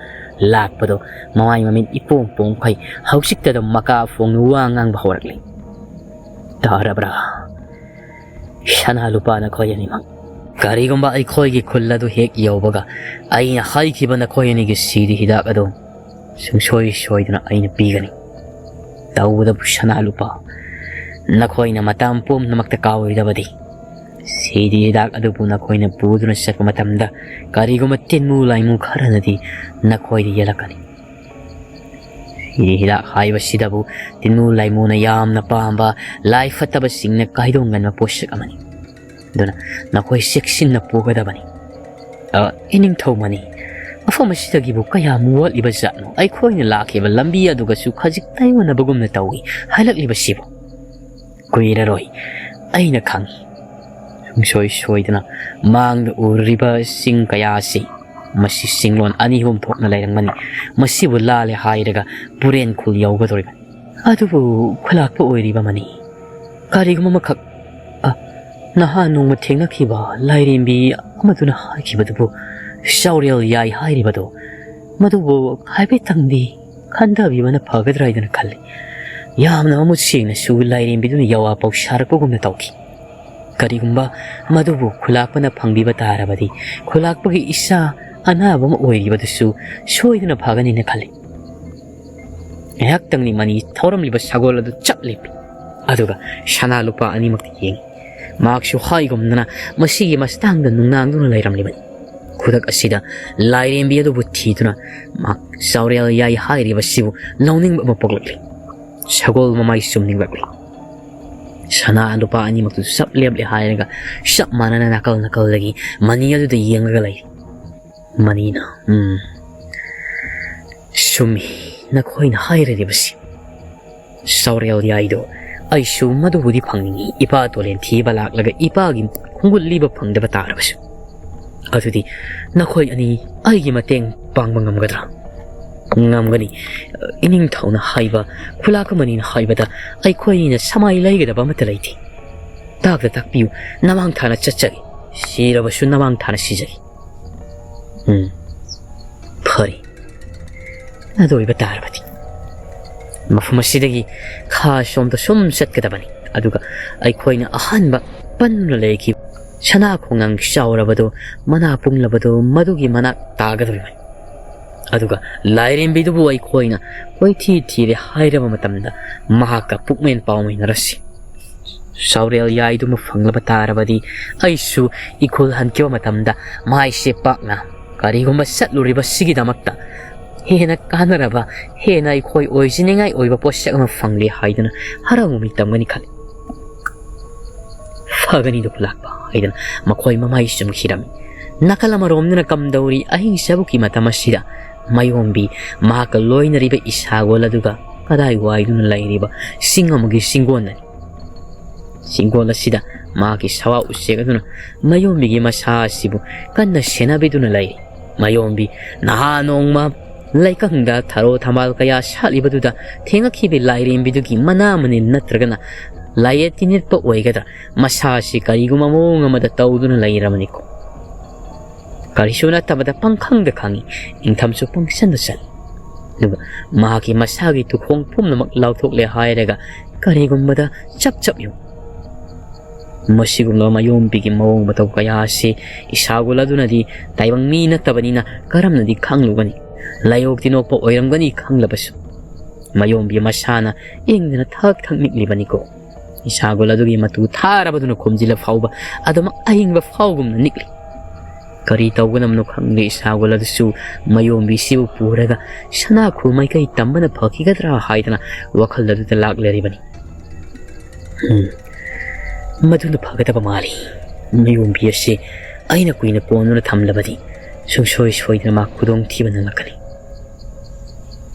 lakpado mawai mamin ipong pong kai hausikta da maka fong nuwangang bahorakli darabra sana lupa na koyani mang karigomba ay koigi kulladu hek yawbaga ay na haikiba na koyani gi sidi hidak ado sungshoy shoy na ay na bigani tawda sana lupa na koyna matampom na magtakawoy dabadi sidi hidak ado po na koyna pudo na sa kumatamda karigomba tinmulay mo karanadi na koydi yalakani sidi hidak hayba sidabu tinmulay mo na yam na pamba life at tabasing na kahidongan maposya kamani dona na koy seksin na po kadabani ining thaw mani afama sidagibu kaya muwal iba no ay koyna laki ba lambi aduga su khajik taiwan na bagum na tawi halak liba sibo kuira roy ay na kangi sungshoy dana mang na uriba sing kaya si masi singlon anihom thok na lairang mani masibu lale hairaga puren khul yawga doriba adubu khulak po oiriba mani kariguma makhak naha nongma thengna khiba Lairen bi amaduna hakibadubu shaurel yai hairibado madubu haibe tangdi khanda bi mana phagadra idana khalli yamna amu singna su Lairen bi duna yawa pau sharpogumna tawki karigumba madubu khulakpana phangbiba tarabadi khulakpagi isa anabam oiribadusu soiduna phagani na khalli yak tangni mani thoram liba sagol adu chaplepi aduga shana lupa ani makti yeng makshu haigomna masigi mastangda nungnangduna lairamlibani khudak asida Lairen bi adu buthi duna mak saurel yai hairiba sibu launing ba poglakli sagol mamai sumning bakli sana lupa ani maktu sap leble hairaga sap manana nakal lagi mani adu da yengaga lai manina sumi na koina hairedi basi saurel yai do ay su madubudi phangni ipa tolen thiba laklaga ipa gi khungul liba phangdaba tarabasu adudi nakhoi ani ai gi mateng pangba ngamgadra ngamgani ining thauna haiba khulaka mani na haiba da ai khoi na samai laigada ba mata laiti takda takpiu namang thana chachagi sirabasu namang thana sijagi phari adoi ba tarabati mafumashidagi kha shomda shom satkadabani aduga ai khoina ahanba panna leki chana khongang shaurabado mana punglabado madugi mana tagadabani aduga Lairen bidubu ai khoina koi thi hairaba matamda mahaka pukmen pawmai narasi saurel yaidu mafanglaba tarabadi aisu ikul hankyo matamda mai sepakna karigomba satluriba sigi damakta hena kanaraba hena ikoi oijiningai oiba posyak ma fangli haidana haramumi tamgani khali fagani duklakba haidana makoi mamai sum khirami nakala maromna kamdauri ahin sabuki matamasida mayombi mahaka loinariba isagola duga kadai waiduna lairiba singamagi singonani singola sida maki sawa usegaduna mayombi gi masa sibu kanna senabiduna lai mayombi nahanongma Laikakda tharo thamal kaya shalibaduda thengakhibi Lairen bidugi mana mani natragana layetinit pa oigadra masasi kariguma mong amada tawduna lairamani ko karishuna tabada pangkhangda khangi ingthamsu pangsan sal duga mahaki masagi tukhong pumna mak lauthok le hairaga karigumada chap yu masigumlo mayom bigi mong bataw kaya si isagula dunadi taibang mi natabanina karamnadi khanglugani layok tinokpo oiramgani khanglabasu mayombi masana ingna thak niklibani ko isagola dugi matu tharabaduna khomjila fauba adama aingba faugumna nikli kari tawganamno khangli isagola dusu mayombi sibu puraga sana khumai kai tambana phakigadra haidana wakhal dadu laklari bani Maduna Pagataba Mali, Mayumbi si, Aina Queen upon the Tamlabadi, so shows for the Makudong Tiban Lakani.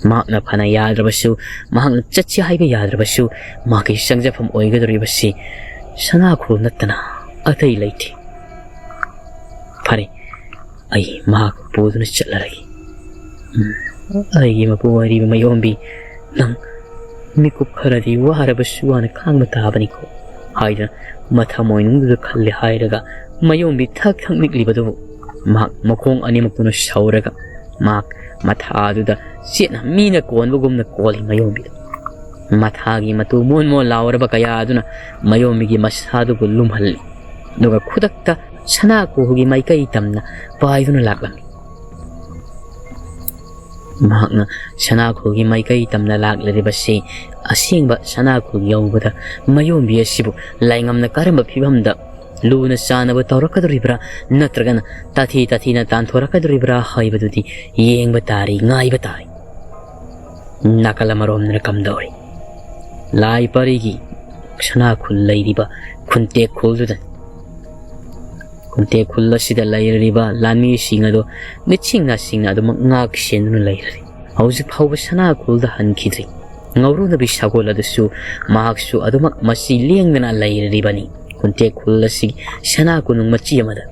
Makna Panaya Drabasu, Mahang Chachi Hibe Yadrabasu, Maki Sangja from Oiga the River Sea, Sanaku Natana, a day late. Pari, I mark Bodun Chalari. I gave a boy even my own be. Nang Miku Paradi, Warabasu and Kamatabaniko. Hida, Matamoin, the Kali Hidaga, my own be tucked Miklibado. Mark Mokong Animakuna Shauraga. Mark Matadu the Siena Mina Konvogum the calling my own bit. Matagi Matu Moon more Laura Bakayaduna, my own Migi Masadu Lumhali. Noga Kudakta, Sanako Hugi Maikaitamna, Paiduna Laklam. Mahakna Sanakugi Maikaitamna Laklibasi, asengba Sanakugi over the Mayombi asibu, lying on the Karamba Pivamda. Luna Sanaba Torakadribra, Natragan, Tati Tatina Tantorakadribra, Haibadudi, Yeng Batari, Ngai Batai Nakalamarom Nakamdori Lai Parigi, Xanakul Ladiba, Kunte Kuldudan Kunte Kulasida Lairiba, Lami Singado, Nichina Singado Nak Shen Lairi. How's it how Sanakul the Hankidri? Nauru the Bishagola the Su, Mahaksu Adumak Masi Liang than a Lairibani. Kunte Kulasi, Sanakunung Machiamada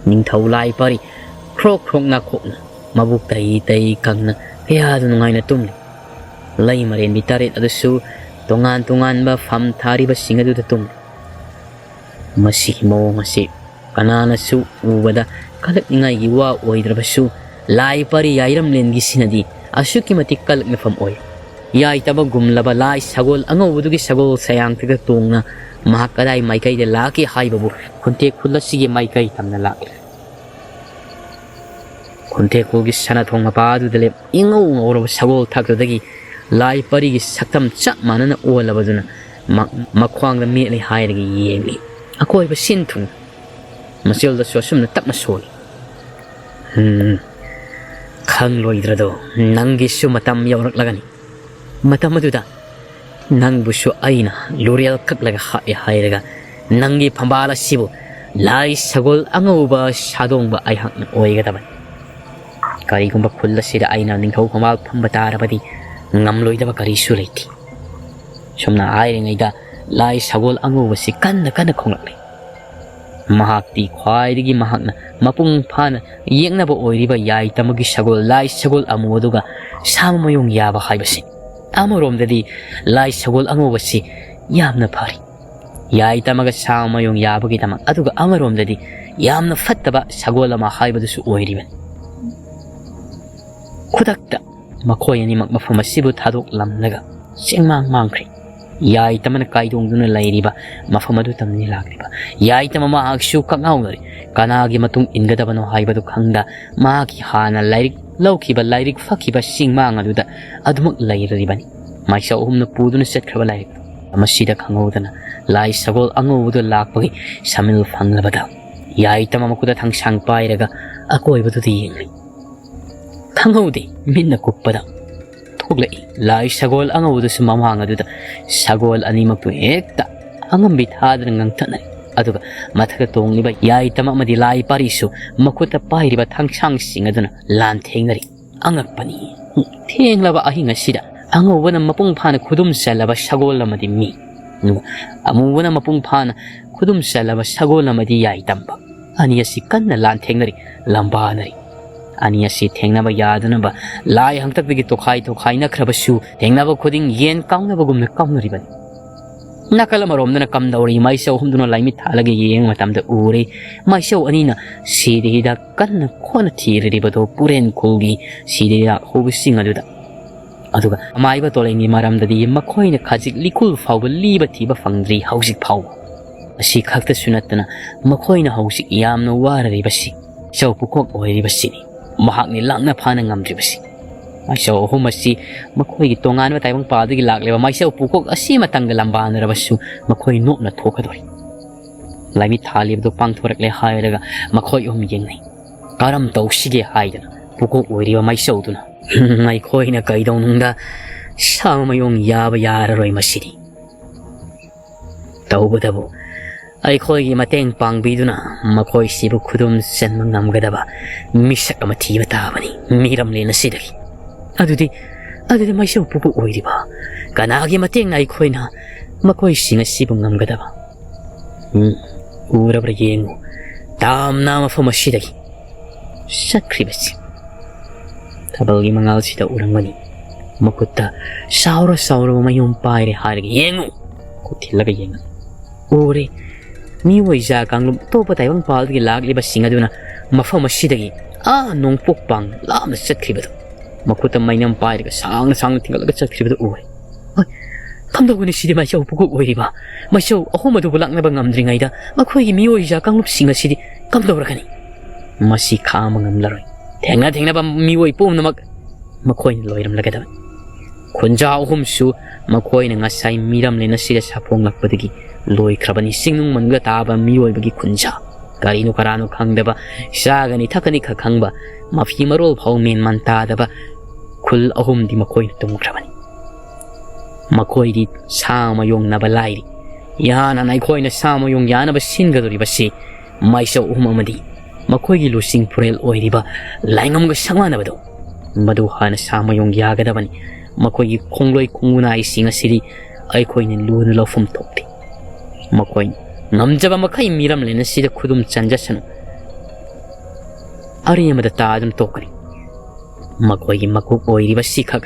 Ningtau Lai Pari, Krok Nakona, Mabukai, Kagna, Piadungaina Tumli. Laimarin Bitarit at the Su, Tonganba, Fam Tariba Singa to the Tum. Masimo Masi, Kanana Su, Uvada, Kalakninga Iwa, Oidrabasu, Lai Pari Yairam Lengisinadi, Asukimati Kalak from Oil. Yaitamba Gumlaba Lai Sagol, Angovugi Sagol Sayang to the Tunga, Mahakadai Maikai the Laki Haibabu, Kunte Kulasi Maikai Tamnalak. Kunte Kugi Sanatonga Padu the Lip, Ingo or Sagol Takadagi, Lai Pari Saktam Chapman or Lavaduna, Makwang the merely hiding yemly. A koi was Sintung. Masilda Sosum the Tapmasoli. Kang Loidrado, Nangi Sumatam Yorak Lagani. Matamaduda Nang Bushu Aina, Luriel Kaklaga Hairaga, Nangi Pambala Sibu, Lai Sagol Angoba Shadongba Ayhang Oigataban. Karigumba Kula Sida Aina Ninko Kamal Pambatarabadi, Ngamloida Karisulati. Somna Iringa, Lai Sagol Angoba Sikan the Kanakongley. Mahakti, Kwaidigi Mahakna, Mapung Pana, Yengnabo Oiriba Yaitamagi Sagol, Lai Sagol Amoduga, Samayung Yaba Haibasi. Amorom the Lai Sagol Angovasi, Yamna Pari. Yaitamaga Samayung Yabagitama, Aduga Amarom the Yamna Fataba, Sagola Mahaibasu Oiriban. Kudakta, Makoyani Mafamasibu Tadok Lamnaga, Singmang Mankri. Yaitaman Kaidung Lairiba, Mafamadutam Nilagriba. Yaitama Akshu Kangauri, Kanagi Matung Ingadabano Haibadu Kanga, Maki Hana Lyric. Tokhiba Lyric Fakiba Singmang Aduda, Admuk Lairibani. Maichou Ahumna Pudun set Krabalai. Amasida Kangodana, Lai Sagol Ango the Lakpagi, Samil Fanglabada. Yaitamakuda Tang Sang Pairaga, Akoiba to the Yingli. Kangodi, Minna Kupada. Togley, Lai Sagol Ango the Sumamanga Duda, Sagol Animak to Ekta, Angambit Hadran Tanai. Aduga Matakatong Liba Yaitama Madilai Parisu, Makuta Pairiba Tang Sang Singaduna, Land Tangari, Angapani, Tang Lava Ahinga Sida, Ango Wana Mapung Pana Kudum Salava Sagola Madi me. No, Amuwana Mapung Pana Kudum Salava Sagola Madi Yaitamba, Aniasi Kana Land Tangari, Lambanari. Aniasi Tangnaba Yadanaba, Lai Hangtak Tokai Tokaina Krabasu, Tangnaba Coding Yen Kaunabagum the Kaunariban. Nakalamarom na kamdauri Maichou humduna laimit talaga yeng matamda uri Maichou anina sidida kan kona tiribado puren kulgi sidida hubising aduga maiba tolengi maramdadi makoina khajik likul fawba liba tiba fangdri hausik phaw asi khakta sunatna makoina hausik yamna warari basi chau pukok oiri basini mahakni langna phana ngamdri basi Maichou humasi makoi tongan wa taibang padu gi lakleba Maichou pukok asi matang lamban rabasu makoi nok na thokadoi laimi thalib do pangthorak le hairaga makoi yengnai karam tawsige haidana pukok oiriba Maichou duna mai khoi na kaidong nungda samayong yaba yararoi masidi tawbadabu ay khoi gi mateng pangbiduna makhoi sibu khudum senma ngamgadaba misak ama thiba tabani miram lena sidagi adudi Maichou pupu oiriba kanagi mateng nai khoina makhoi singa sibu ngamgadaba urabra yengu tamna mafam asidagi sakribasi tabali mangal sida urangani makutta saura mayum paire hargi yengu kutilaga yengu ore mi waija kanglum topa taibang palgi lagli ba singaduna mafam asidagi nongpok pang lamna sakribadu makutta mainam paire sang tingalaga sakribadu ore kamdoguni sidi Maichou puku oiriba Maichou Ahumna du bulak na ba ngamdringaida makhoi mi waija kanglum singa sidi kamdograkani masi khama ngamlaroi thengna ba mi woi pum namak makhoi loiram lagadaba khunja ahumsu makhoi na ngasai miram lena sida sapong lakpadagi loi khrabani singnung manga taba mi woi bagi khunja karino karano khangdaba sagani thakani khakhangba mafi marol phau men man ta daba khul ahum di makhoi tum khrabani makhoi di samayong na balai yana nai khoi na samayong yana ba singadori basi Maichou amadi makhoi gi lusing purel oiriba laingam ga sangwana bado madu hana samayong yagadabani makhoi gi khongloi khunguna isinga siri ai khoi ni lun lofum tokti makhoi ngamjaba makhai miram lena sida khudum chanjasanu ari amada ta adum tokani makhoi gi makuk oiriba sikhak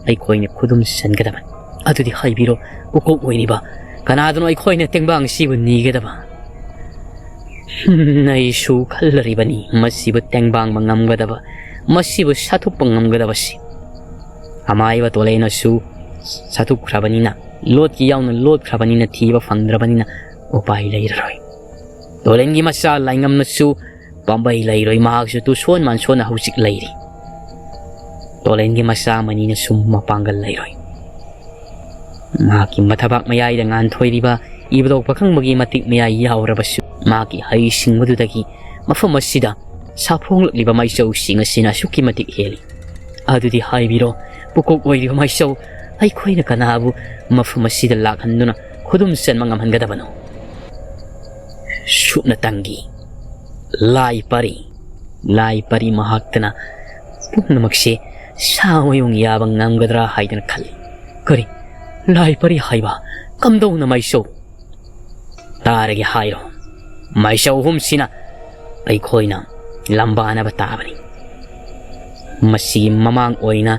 ai khoi ni khudum sangadabani adudi haibiro ukok oiriba kanadano ai khoi na tengbang sibu nigadaba Naishu kallaribani masibu tengbang mangamgadaba masibu satup pangamgadabasi amaiba tolena su satup khabanina lot ki yauna lot khabanina thiba fangdrabanina upai leiroi tolengi masa laingam na su pambai leiroi mahak su tu son man son hausik leiri tolengi masa manina summa pangal leiroi maki mathabak mayai dengan thoiriba ibadok pakhang bagi matik mayai yaurabasu maki hai singmadudagi mafam asida saphong liba Maichou singa sina suki matik heli adudi haibiro pukok oiriba Maichou ai khoina kanabu mafam asida lakhanduna khudum sen mangam hangadabano supna tangi lai pari mahaktana pumnamakse samayong yabang ngamgadra haidana khalli kari lai pari haiba kamdona Maichou taragi hairo Maichou humsina ai khoina lambana batabani masi mamang oina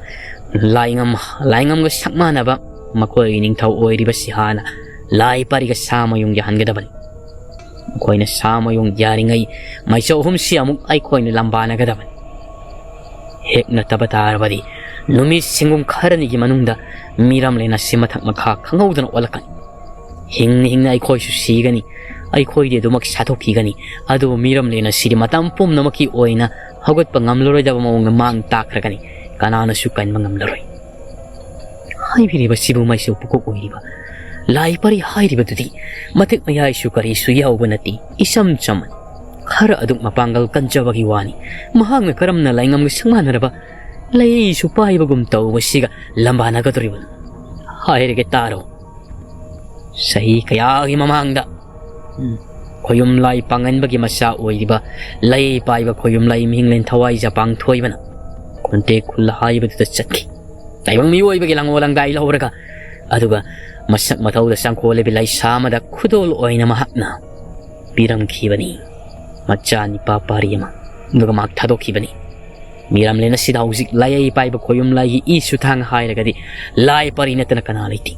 laingam ga sakmana ba makhoi ningthau oiriba sihana lai pari ga samayong yahangadabani khoina samayong yaringai Maichou humsi amuk ai khoina lambana gadabani hekna tabatarabadi numi singum kharani gi manungda miram lena simathak makha khangaudan olakani hingna ai khoi su sigani ai khoi de dumak sathokigani adu miram lena siri matam pum namaki oina hagot pangamloroi daba mawng mang takragani kanana su kan mangamloroi hai biri basibu Maichou pukok oiriba lai pari hai riba dudi matik mayai su kari su yaubanati isam chaman khara aduk mapangal kanjabagi wani mahang karamna laingam ga sangmanaraba lai su pai bagum tau wasiga lambana gadoriban hai rege taro sahi kaya gi mamangda khoyum lai pangan bagi masa oiriba lai pai ba khoyum lai minglen thawai japang thoibana konte khul hai ba ta chakki taibang mi oi bagi langolang dai lauraga aduga masak mathau da sangkho le bilai samada khudol oina mahakna piram khibani macha ni papariyama duga mak thadokibani miram lena sida hauzik lai pai ba khoyum lai i suthang hai ragadi lai parina tana kana leiti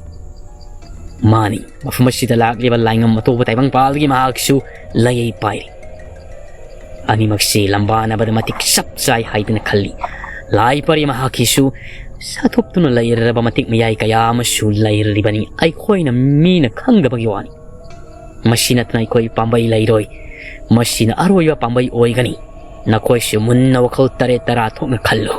mani mafmasida lakliba laingam matoba taibang palgi mahaksu lai pai ani maksi lambana badamatik sap sai haidna khalli lai pari mahakisu sathop tuna laira bamatik mayai kaya masu lair ribani ai khoina mina khangda bagi wani masina tnai koi pambai lairoi masina aroiba pambai oigani na koi su munna wakhal tare tara thokna khallo